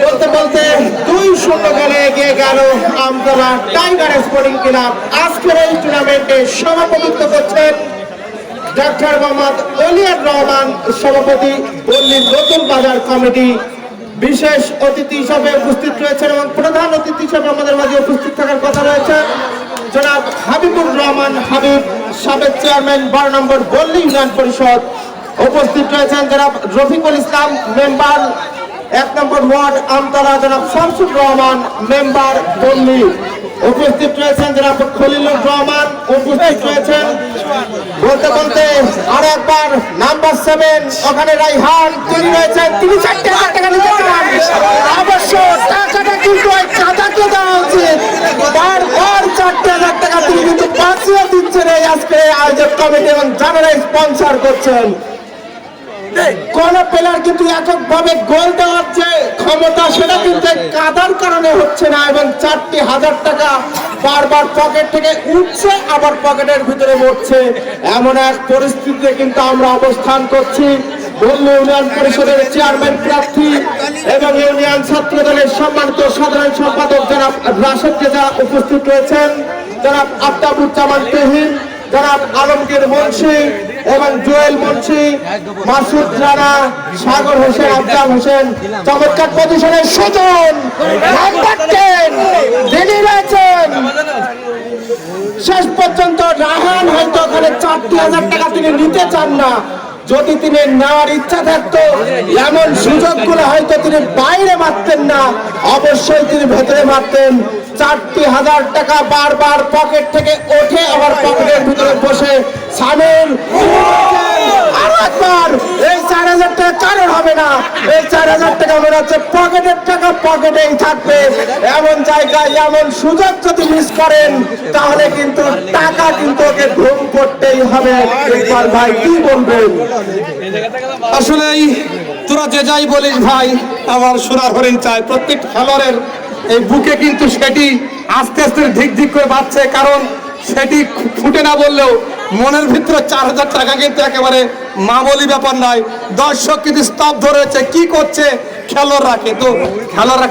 বলতে বলতে 2-0 গোলে এগিয়ে গেল আমতলা টাইগার স্পোর্টিং ক্লাব। আজকের এই টুর্নামেন্টে সভাপতিত্ব করছেন ডাক্তার মোহাম্মদ ওলিয়ার রহমান, সভাপতি পল্লী নতুন বাজার কমিটি। বিশেষ অতিথি হিসাবে উপস্থিত রয়েছেন এবং প্রধান অতিথি হিসাবে আমাদের মাঝে উপস্থিত থাকার কথা রয়েছে জনাব হাবিবুর রহমান হাবিব, সাবেক চেয়ারম্যান 12 নম্বর পল্লী ইউনিয়ন পরিষদ। উপস্থিত রয়েছেন জনাব রফিকুল ইসলাম, মেম্বার 1 নম্বর ওয়ার্ড আমতলা, জনাব শামসুর রহমান, মেম্বার পল্লী। উপস্থিত রয়েছেন জনাব খলিলুর রহমান, উপস্থিত রয়েছেন বলতে বলতে আরো একবার নাম্বার 7 ওখানে রাইহান, তিনি রয়েছেন, তিনি 4,000 টাকা নিতে চান। অবশ্য টাকাটা কিন্তু ওই চাঁদাকে দেওয়া উচিত। বারবার 4,000 টাকা তিনি কিন্তু বাঁচিয়ে দিচ্ছেন এই আজকে আয়োজক কমিটি এবং যারা স্পন্সর করছেন। কোন প্লেয়ার কিন্তু এককভাবে গোল দেওয়ার যে ক্ষমতা সেটা কিন্তু কাদার কারণে হচ্ছে না এবং 4,000 টাকা বারবার পকেট থেকে উঠছে আবার পকেটের ভিতরে পড়ছে, এমন এক পরিস্থিতিতে কিন্তু আমরা অবস্থান করছি। পল্লী ইউনিয়ন পরিষদের চেয়ারম্যান প্রার্থী এবং ইউনিয়ন ছাত্র দলের সম্মানিত সাধারণ সম্পাদক জনাব রাশেদ রেজা উপস্থিত রয়েছেন, জনাব আফতাবুজ্জামান তুহিন, জনাব আলমগীর মুন্সি এবং জুয়েল মুন্সি, মাসুদ রানা, সাগর হোসেন, আফজাল হোসেন। চমৎকার পজিশনে সুজন নাম্বার 10 যিনি রয়েছেন। শেষ পর্যন্ত রাহান হয়তো ওখানে 4,000 টাকা তিনি নিতে চান না। যদি তিনি নেওয়ার ইচ্ছা থাকতো এমন সুযোগগুলো হয়তো তিনি বাইরে মারতেন না, অবশ্যই তিনি ভেতরে মারতেন। 4,000 টাকা বারবার পকেট থেকে ওঠে আবার পকেটের ভিতরে বসে সামিল। আরো একবার এই 4,000 টাকা কারণ হবে না, এই 4,000 টাকা মনে হচ্ছে পকেটের টাকা পকেটেই থাকবে। এমন জায়গায় এমন সুযোগ যদি মিস করেন তাহলে কিন্তু টাকা কিন্তু ওকে ঘুম পড়তেই হবে। একবার ভাই কি বলবেন? আসলে তোরা যে যাই বলিস ভাই, আমার সোনার হরিণ চাই। প্রত্যেক খেলোয়াড়ের এই বুকে কিন্তু সেটি আস্তে আস্তে ধিক ধিক করে বাড়ছে, কারণ সেটি ফুটে না বললেও মনের ভিতরে 4,000 টাকা কিন্তু একেবারে মামুলি ব্যাপার নয়। দর্শক কিন্তু স্তব্ধ রয়েছে, কি করছে খেলোয়াড়রা,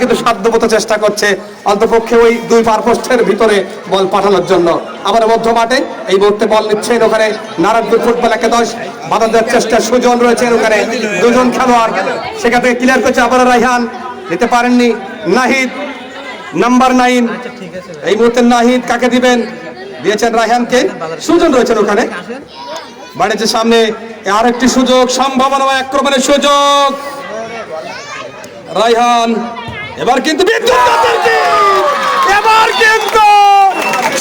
কিন্তু সাধ্যমতো চেষ্টা করছে অন্তপক্ষে ওই 2 পার পোস্টের ভিতরে বল পাঠানোর জন্য। আবার মধ্য মাঠে এই মুহূর্তে বল নিচ্ছেন ওখানে নারায়ণপুর ফুটবল একাদশ, বাধা দেওয়ার চেষ্টা সুজন রয়েছেন ওখানে, 2 জন খেলোয়াড় সেখান থেকে ক্লিয়ার করছে। আবার রাইহান নিতে পারেননি, নাহিদ নাম্বার 9, এই মুহূর্তে নাহিদ কাকে দিবেন, দিয়েছেন রায়হানকে, সুজন রয়েছেন ওখানে, বাড়িতে সামনে আরেকটি সুযোগ, সম্ভাবনা আক্রমণের সুযোগ, রায়হান এবার কিন্তু এবার কিন্তু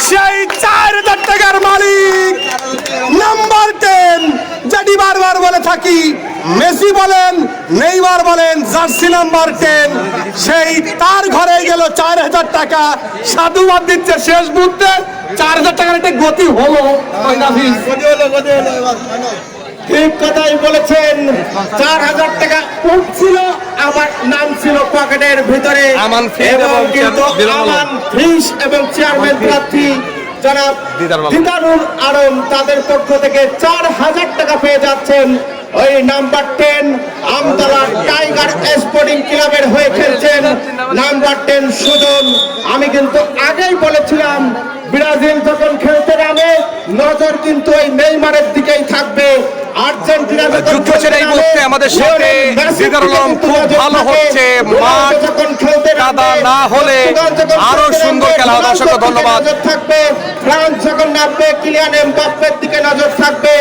সেই 4,000 টাকার মালিক নাম্বার 10, যেটি বারবার বলে থাকি, মেসি বলেন, নেইমার বলেন, জার্সি নাম্বার 10, সেই তার ঘরে গেল 4,000 টাকা। সাধুবাদ দিচ্ছে শেষ মুহূর্তে 4,000 টাকার একটা গতি হলো। ঠিক কথাই বলেছেন, 4,000 টাকা উঠছিল আবার নাম ছিল পকেটের ভিতরে। এবং কিন্তু আমান ফিস এবং চেয়ারম্যান প্রার্থী জনাব দিদারুল আলম তাদের পক্ষ থেকে 4,000 টাকা পেয়ে যাচ্ছেন। ওই নাম্বার 10 আমতলা টাইগার স্পোর্টিং ক্লাবের হয়ে খেলছেন নাম্বার 10 সুজন। আমি কিন্তু আগেই বলেছিলাম ব্রাজিল যখন খেলতে নামে নজর কিন্তু ওই নেইমারের দিকেই থাকবে। আর্জেন্টিনা যখন এই মুহূর্তে আমাদের সাথে দিদারুল আলম খুব ভালো হচ্ছে, মাঠ কাদা না হলে আরো সুন্দর খেলা। দর্শক ধন্যবাদ। থাকবে ফ্রান্স যখন নামবে কিলিয়ান এমবাপ্পের দিকে নজর থাকবে,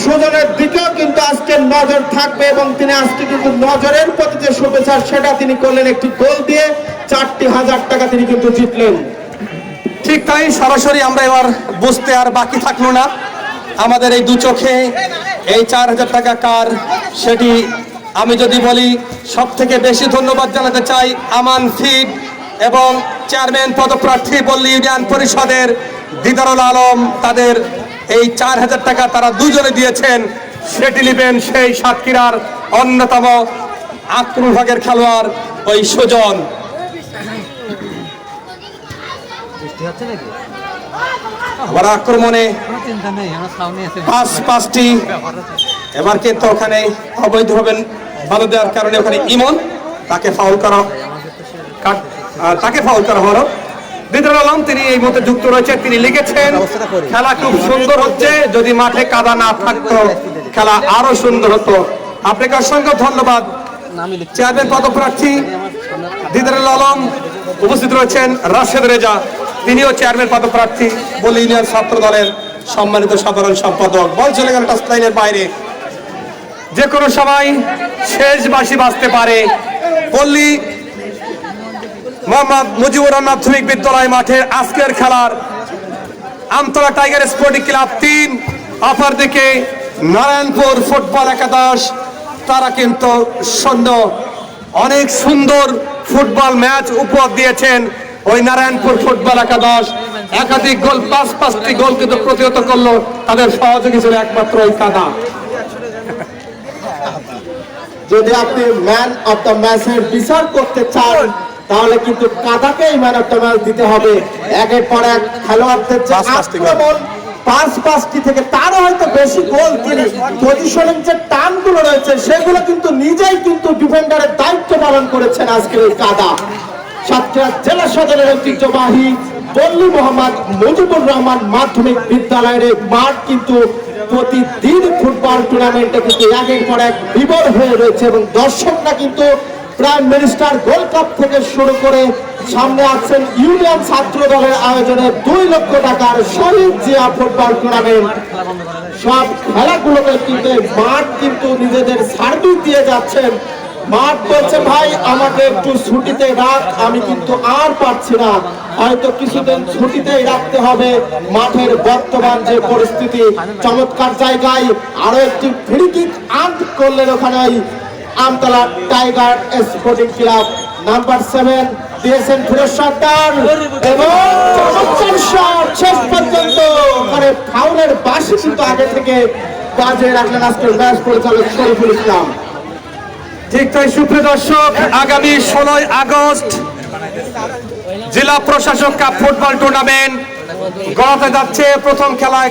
সুজনের দিকেও কিন্তু আজকে নজর থাকবে এবং তিনি আজকে কিন্তু নজরের প্রতি যে শুভেচ্ছা সেটা তিনি করলেন একটি গোল দিয়ে। 4,000 টাকা তিনি কিন্তু জিতলেন। ঠিক তাই, সরাসরি আমরা এবার বুঝতে আর বাকি থাকলো না। আমাদের এই দু চোখে এই 4,000 টাকা কার, সেটি আমি যদি বলি, সব থেকে বেশি ধন্যবাদ জানাতে চাই আমান ফিড এবং চেয়ারম্যান পদপ্রার্থী পল্লী ইউনিয়ন পরিষদের দিদারুল আলম। তাদের এই 4,000 টাকা তারা দুজনে দিয়েছেন। সেটি নেবেন সেই সাতক্ষীরার অন্যতম আক্রমণভাগের খেলোয়াড় ওই সুজন। আবার আক্রমণে পাঁচটি, এবার কিন্তু ওখানে অবৈধভাবে ভালো দেওয়ার কারণে ওখানে ইমন তাকে ফাউল করা হলো। দিদারুল আলম তিনি এই মধ্যে যুক্ত রয়েছে, তিনি লিখেছেন খেলা খুব সুন্দর হচ্ছে, যদি মাঠে কাদা না থাকতো খেলা আরো সুন্দর হতো। আপনাকে অসংখ্য ধন্যবাদ। চেয়ারম্যান পদপ্রার্থী দিদারুল আলম, উপস্থিত রয়েছেন রাশেদ রেজা, তিনিও চেয়ারম্যান পদপ্রার্থী পল্লী ইউনিয়ন ছাত্র দলের সম্মানিত সাধারণ সম্পাদক। বল চলে গেল টাচ লাইনের বাইরে, যে কোনো সময় শেষ বাঁশি বাজতে পারে। পল্লী মোহাম্মদ মুজিবুর রহমান মাধ্যমিক বিদ্যালয় মাঠের আজকের খেলার আমতলা টাইগার স্পোর্টিং ক্লাব 3, অপরদিকে নারায়ণপুর ফুটবল একাদশ। তারা কিন্তু অনেক সুন্দর ফুটবল ম্যাচ উপহার দিয়েছেন। ওই নারায়ণপুর ফুটবল একাদশ একাধিক গোল, 5টি গোল কিন্তু প্রতিহত করলো। তাদের সহযোগী ছিল একমাত্র ওই কাদা। যদি আপনি ম্যান অফ দ্য ম্যাচের বিচার করতে চান তাহলে কিন্তু কাদাকেই ম্যান অফ দ্য ম্যাচ দিতে হবে। একের পর এক খেলোয়াড়দের যে আক্রমণ, 5টি থেকে তারও হয়তো বেশি গোল, তিনি পজিশনিং যে টানগুলো রয়েছে সেগুলো কিন্তু নিজেই কিন্তু ডিফেন্ডারের দায়িত্ব পালন করেছেন আজকের এই কাদা। সাতক্ষীরা জেলা সদরের ঐতিহ্যবাহী পল্লী মোহাম্মদ মুজিবুর রহমান মাধ্যমিক বিদ্যালয়ের মাঠ কিন্তু প্রতিদিন ফুটবল টুর্নামেন্টে কিন্তু একের পর এক বিবর হয়ে রয়েছে এবং দর্শকরা কিন্তু প্রাইম মিনিস্টার গোল্ড কাপ থেকে শুরু করে সামনে আছেন ইউনিয়ন ছাত্র দলের আয়োজনে 2 লক্ষ টাকার শহীদ জিয়া ফুটবল টুর্নামেন্ট। সব খেলাগুলোকে কিন্তু মাঠ কিন্তু নিজেদের সার্ভিস দিয়ে যাচ্ছেন। মাঠ বলছে ভাই আমাকে একটু ছুটিতে রাখ, আমি কিন্তু আর পারছি না, হয়তো কিছুদিন ছুটিতেই রাখতে হবে। মাঠের বর্তমান যে পরিস্থিতি, চমৎকার জায়গায় আরো একটি ফ্রি কিক আউট করলেন ওখানে ওই Amtala tiger sporting club. Number 7 দিয়েছেন ফিরোজ সর্দার এবং চমৎকার শট, শেষ পর্যন্ত ওখানে ফাউলের বাঁশি কিন্তু আগে থেকে বাজিয়ে রাখলেন আজকের ম্যাচ পরিচালক শরীফুল ইসলাম। ঠিক তাই, সুপ্রিয় দর্শক, আগামী 16 আগস্ট জেলা প্রশাসক কাপ ফুটবল টুর্নামেন্ট গড়াতে যাচ্ছে। প্রথম খেলায়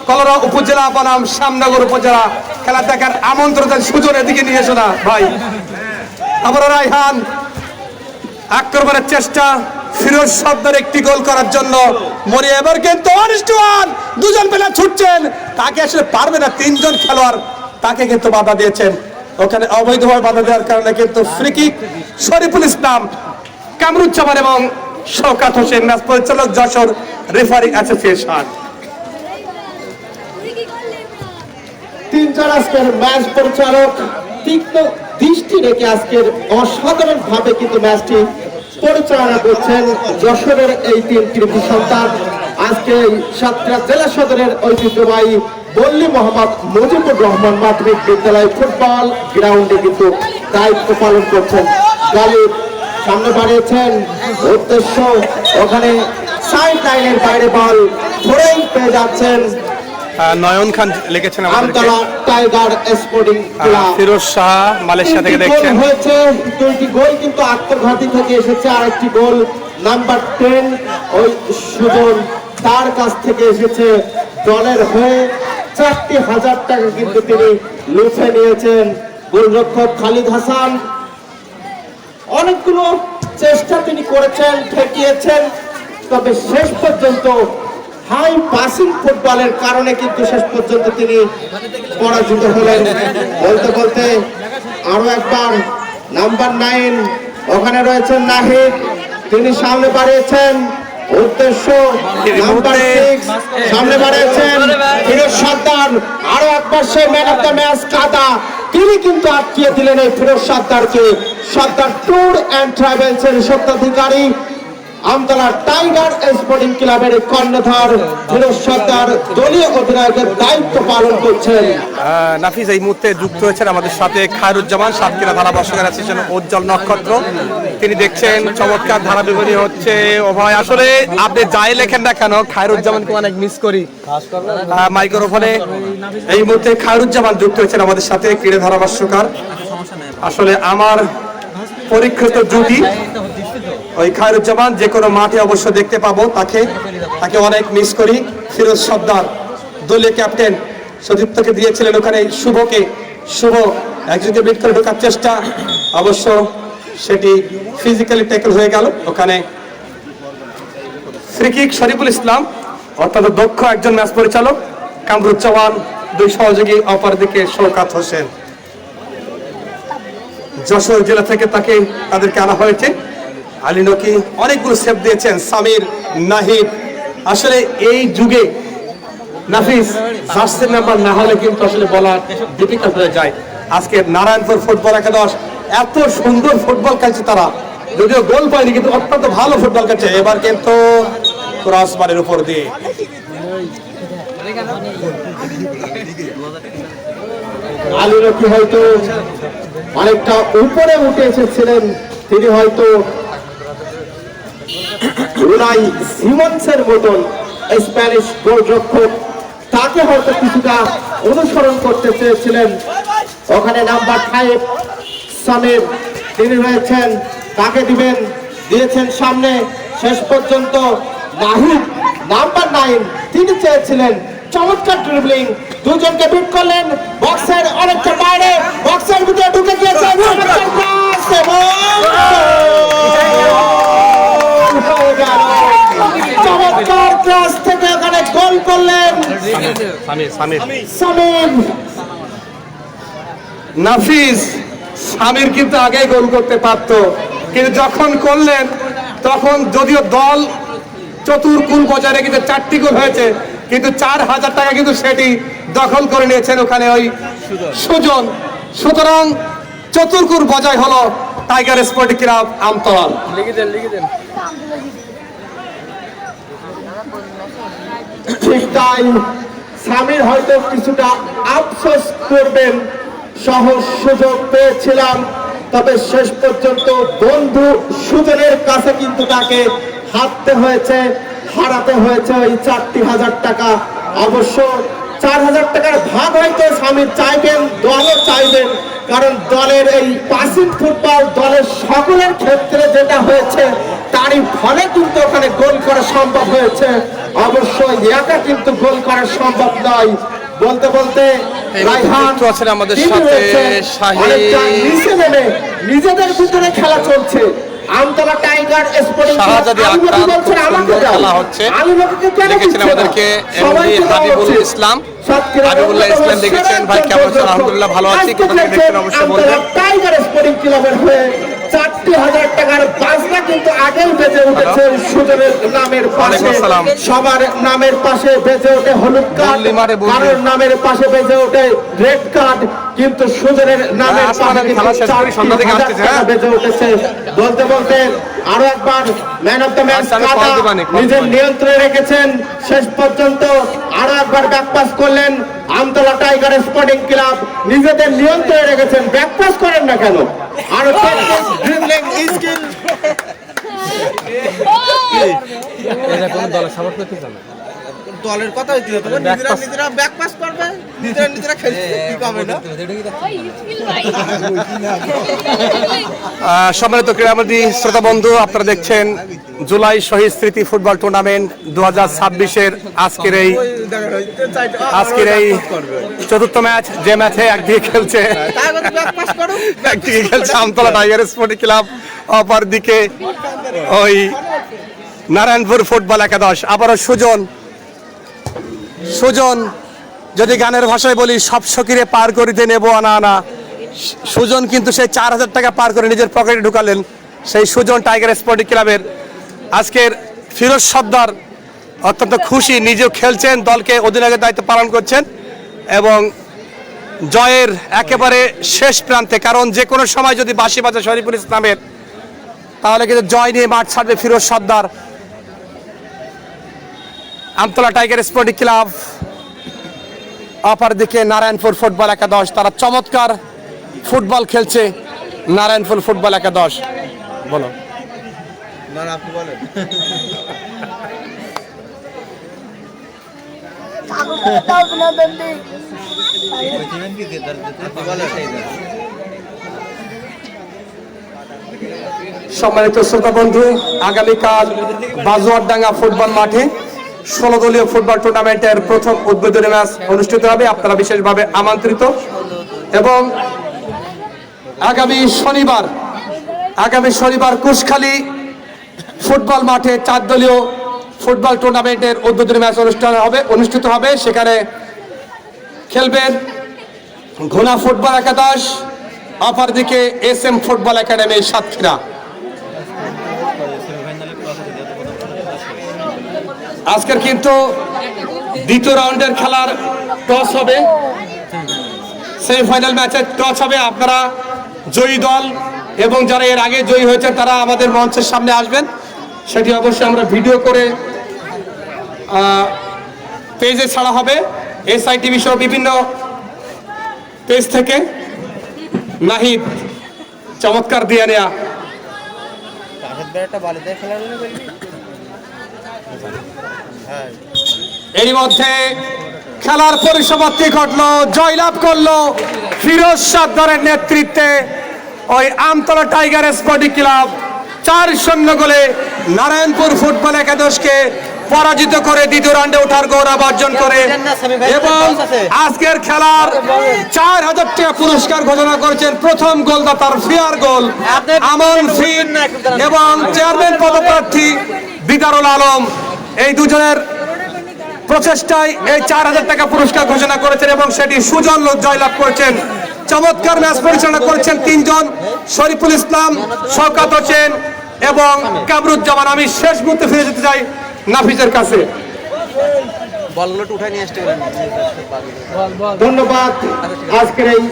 কলরা উপজেলা বনাম শ্যামনগর উপজেলা খেলা দেখার আমন্ত্রণ। সুজন এদিকে নিয়ে এসো না ভাই। আবার রায়হান আক্রমণের চেষ্টা, ফিরোজ সর্দার একটি গোল করার জন্য মরি। এবার কিন্তু 1-1 দুজন প্লেয়ার ছুটছেন, তাকে আসলে পারবে না, 3 জন খেলোয়াড় তাকে কিন্তু বাধা দিয়েছেন। ওখানে অবৈধভাবে বাধা দেওয়ার কারণে কিন্তু ফ্রি কিক শরীফুল ইসলাম, কামরুজ্জামান এবং শওকাত হোসেন, ম্যাচ পরিচালক যশোর রেফারি অ্যাসোসিয়েশন। 3 জন আজকের ম্যাচ পরিচালক তীক্ষ্ণ দৃষ্টি রেখে আজকের অসাধারণ ভাবে কিন্তু ম্যাচটি পরিচালনা করছেন যশোরের এই 3 কৃতি সন্তান। আজকে সাতক্ষীরা জেলা সদরের ঐতিহ্যবাহী পল্লী মোহাম্মদ মুজিবুর রহমান মাধ্যমিক বিদ্যালয় ফুটবল গ্রাউন্ডে কিন্তু দায়িত্ব পালন করছেন। গালিব সামনে বাড়িয়েছেন, উদ্দেশ্য ওখানে সাইড লাইনের বাইরে বল ধরেই পেয়ে যাচ্ছেন নয়ন খান লিখেছেন Amtala tiger sporting club. Firoz Shah Malaysia থেকে দেখছেন। হয়েছে 2টি গোল কিন্তু আত্মঘাতী থেকে এসেছে, আরেকটি গোল নাম্বার 10 ওই সুজন তার কাছ থেকে এসেছে। দলের হয়ে 4,000 টাকা কিন্তু তিনি লুফে নিয়েছেন। গোলরক্ষক খালিদ হাসান অনেকগুলো চেষ্টা তিনি করেছেন, ঠেকিয়েছেন, তবে শেষ পর্যন্ত হাই পাসিং ফুটবলের কারণে কিন্তু শেষ পর্যন্ত তিনি পরাজিত হলেন। বলতে বলতে আরো একবার নাম্বার 9 ওখানে রয়েছেন নাহিদ, তিনি সামনে বাড়িয়েছেন, উদ্দেশ্য এই নাম্বার মুহূর্তে 6 সামনে বাড়িয়েছেন ফিরোজ সর্দার। আরো একবার সে ম্যান অফ দ্য ম্যাচ কাদা, তিনি কিন্তু আটকিয়ে দিলেন এই ফিরোজ সর্দারকে। সর্দার ট্যুর অ্যান্ড ট্রাভেলস এর স্বত্বাধিকারী আমতলা টাইগার স্পোর্টিং ক্লাবের কর্ণধার ফিরোজ সর্দার দলীয় অধিনায়কের দায়িত্ব পালন করছেন। নাফিস এই মুহূর্তে যুক্ত হয়েছেন আমাদের সাথে খায়রুজ্জামান, সাতক্ষীরা ধারাভাষ্যকার আছেন উজ্জ্বল নক্ষত্র। তিনি দেখছেন চমৎকার ধারা বিবরণী হচ্ছে। ও ভাই আসলে আপনি যাই লেখেন না কেন খায়রুজ্জামানকে অনেক মিস করি মাইক্রোফোনে। এই মুহূর্তে খায়রুজ্জামান যুক্ত হয়েছেন আমাদের সাথে, ক্রীড়া ধারাভাষ্যকার। আসলে আমার পরীক্ষিত জুটি ওই খায়রুজ্জামান, যে কোনো মাঠে অবশ্য দেখতে পাবো তাকে অনেক মিস করি। ফিরোজ সর্দার দলীয় ক্যাপ্টেন সতীর্থকে দিয়েছিলেন ওখানে শুভ একজনকে বিট করে ঢোকার চেষ্টা, অবশ্য সেটি ফিজিক্যালি ট্যাকল হয়ে গেল। ওখানে ফ্রি কিক শরীফুল ইসলাম, অত্যন্ত দক্ষ একজন ম্যাচ পরিচালক, কামরুজ্জামান, দুই সহযোগী, অপরদিকে শওকত হোসেন। যশোর জেলা থেকে তাদেরকে আনা হয়েছে। আলী নকি অনেকগুলো সেভ দিয়েছেন, সামির, নাহিদ। আসলে এই যুগে নাফিস জার্সি নাম্বার না হলে কিন্তু আসলে বলা ডিফিকাল্ট হয়ে যায়। আজকে নারায়ণপুর ফুটবল একাদশ এত সুন্দর ফুটবল খেলছে তারা, যদিও গোল পায়নি কিন্তু অত্যন্ত ভালো ফুটবল খেলছে। এবার কিন্তু ক্রসবারের উপর দিয়ে আলী নকি হয়তো অনেকটা উপরে উঠে এসেছিলেন, তিনি হয়তো রুনাই সিমন্সের মতন স্প্যানিশ গোলরক্ষক, তাকে হয়তো কিছুটা অনুসরণ করতে চেয়েছিলেন। ওখানে নাম্বার 5 সামির, তিনি রয়েছেন, তাকে দিয়েছেন সামনে। শেষ পর্যন্ত নাহিদ নাম্বার 9, তিনি চেয়েছিলেন। চমৎকার ড্রিবলিং, দুজনকে বিট করলেন, বক্সের অনেকটা বাইরে, বক্সের ভিতরে ঢুকে গিয়েছেন। চমৎকার ক্রস থেকে ওখানে গোল করলেন সামির। নাফিস সামির কিন্তু আগেই গোল করতে পারত, কিন্তু যখন করলেন তখন যদিও দল চতুর্কুল বজায় রেখেছে, 4টি গোল হয়েছে, কিন্তু 4,000 টাকা কিন্তু সেটি দখল করে নিয়েছেন ওখানে ওই সুজন। সুতরাং চতুর্কুল বজায় হলো টাইগার স্পোর্টিং ক্লাব আমতলা। ঠিক তাই, সামির হয়তো কিছুটা আফসোস করবেন, সহজ সুযোগ পেয়েছিলাম, তবে শেষ পর্যন্ত বন্ধু সুজনের কাছে কিন্তু তাকে হারাতে হয়েছে ওই 4,000 টাকা। অবশ্য 4,000 টাকার ভাগ হয়তো সামির চাইবেন, দলও চাইবেন, কারণ দলের এই পাসিং ফুটবল দলের সকলের ক্ষেত্রে যেটা হয়েছে তারই ফলে কিন্তু ওখানে গোল করা সম্ভব হয়েছে। অবশ্যই একা কিন্তু গোল করা সম্ভব নয়। বলতে বলতে রায়হান আছেন আমাদের সাথে, অনেকটা নিচে নেমে নিজেদের ভিতরে খেলা চলছে। আমতলা টাইগার স্পোর্টিং শাহজাদি আক্তার, খুব সুন্দর খেলা হচ্ছে। দেখেছেন আমাদেরকে এমডি হাবিবুল ইসলাম, হাবিবুল্লাহ ইসলাম দেখেছেন। ভাই কেমন আছেন? আলহামদুলিল্লাহ ভালো আছি। কোথা থেকে দেখছেন অবশ্যই বলবেন। টাইগার স্পোর্টিং ক্লাবের হয়ে 4,000 টাকার বাজনা কিন্তু আগেই বেজে উঠেছে সুজনের নামের পাশে, সবার নামের পাশে বেজে ওঠে হলুদ কার্ড, কারোর নামের পাশে বেজে ওঠে রেড কার্ড, কিন্তু সুজনের নামের পাশে বেজে উঠেছে। বলতে বলতে আরো একবার ম্যান অফ দ্য ম্যাচ নিজের নিয়ন্ত্রণে রেখেছেন। শেষ পর্যন্ত আরো একবার ব্যাকপাস করলেন আমতলা টাইগার স্পোর্টিং ক্লাব, নিজেদের নিয়ন্ত্রণে রেখেছেন। ব্যাকপাস করেন না কেন? আরো ড্রিবলিং স্কিল। দলের কথা হইতে হবে, নিজেরা ব্যাকপাস করবে, নিজেরা খেলতে কি পাবে না। সম্মানিত ক্রীড়ামন্ত্রী, শ্রোতা বন্ধু, আপনারা দেখছেন জুলাই শহীদ স্মৃতি ফুটবল টুর্নামেন্ট 2026-এর আজকের এই চতুর্থ ম্যাচ, যে ম্যাচে একদিকে খেলছে আমতলা টাইগার স্পোর্টিং ক্লাব, অপরদিকে ওই নারায়ণপুর ফুটবল একাদশ। আবারও সুজন, যদি গানের ভাষায় বলি, সব সকিরে পার করিতে নেব আনা। সুজন কিন্তু সেই 4,000 টাকা পার করে নিজের পকেটে ঢুকালেন। সেই সুজন টাইগার স্পোর্টিং ক্লাবের আজকের ফিরোজ সর্দার অত্যন্ত খুশি, নিজেও খেলছেন, দলকে অধিনায়কের দায়িত্ব পালন করছেন এবং জয়ের একেবারে শেষ প্রান্তে, কারণ যে কোনো সময় যদি বাঁশি বাজে শরীফুল ইসলামের তাহলে কিন্তু জয় নিয়ে মাঠ ছাড়বে ফিরোজ সর্দার। আমতলা টাইগার স্পোর্টিং ক্লাব, অপরদিকে নারায়ণপুর ফুটবল একাদশ, তারা চমৎকার ফুটবল খেলছে। নারায়ণপুর ফুটবল একাদশ, বলো না আপনি বলেন। সম্মানিত শ্রোতা বন্ধু, আগামীকাল বাজুয়ারডাঙ্গা ফুটবল মাঠে 16 দলীয় ফুটবল টুর্নামেন্টের প্রথম উদ্বোধনী ম্যাচ অনুষ্ঠিত হবে। আপনারা বিশেষভাবে আমন্ত্রিত। এবং আগামী শনিবার কুশখালী ফুটবল মাঠে 4 দলীয় ফুটবল টুর্নামেন্টের উদ্বোধনী ম্যাচ অনুষ্ঠিত হবে। সেখানে খেলবেন ঘোনা ফুটবল একাদশ, অপরদিকে SM ফুটবল একাডেমি সাতক্ষীরা। আজকের কিন্তু দ্বিতীয় রাউন্ডের খেলার টস হবে, সেমিফাইনাল ম্যাচের টস হবে। আপনারা জয়ী দল এবং যারা এর আগে জয়ী হয়েছে তারা আমাদের মঞ্চের সামনে আসবেন, সেটি অবশ্যই আমরা ভিডিও করে পেজে ছাড়া হবে। SITV সহ বিভিন্ন পেজ থেকে। নাহিদ চমৎকার দিয়ে নেয়া, এরই মধ্যে খেলার পরিসমাপ্তি ঘটলো, জয়লাভ করলো ফিরোজ সর্দারের নেতৃত্বে ওই আমতলা টাইগার স্পোর্টিং ক্লাব 4-0 গোলে নারায়ণপুর ফুটবল একাদশকে পরাজিত করে দ্বিতীয় রাউন্ডে ওঠার গৌরব অর্জন করে এবং আজকের খেলার 4000 টাকা পুরস্কার ঘোষণা করেছেন প্রথম গোলদাতার ফেয়ার গোল আমন ফিট এবং চেয়ারম্যান পদপ্রার্থী দিদারুল আলম। এই দুজনের প্রচেষ্টায় এই 4000 টাকা পুরস্কার ঘোষণা করেছেন এবং সেটি সুজন জয়লাভ করেছেন। চমৎকার ম্যাচ পরিচালনা করেছেন 3 জন, শরীফুল ইসলাম, শওকত হোসেন এবং কামরুজ্জামান। আমি শেষ মুহূর্তে ফিরে যেতে চাই নাফিজের কাছে। বলগুলো উঠাই নিয়ে আসতে ধন্যবাদ আজকের এই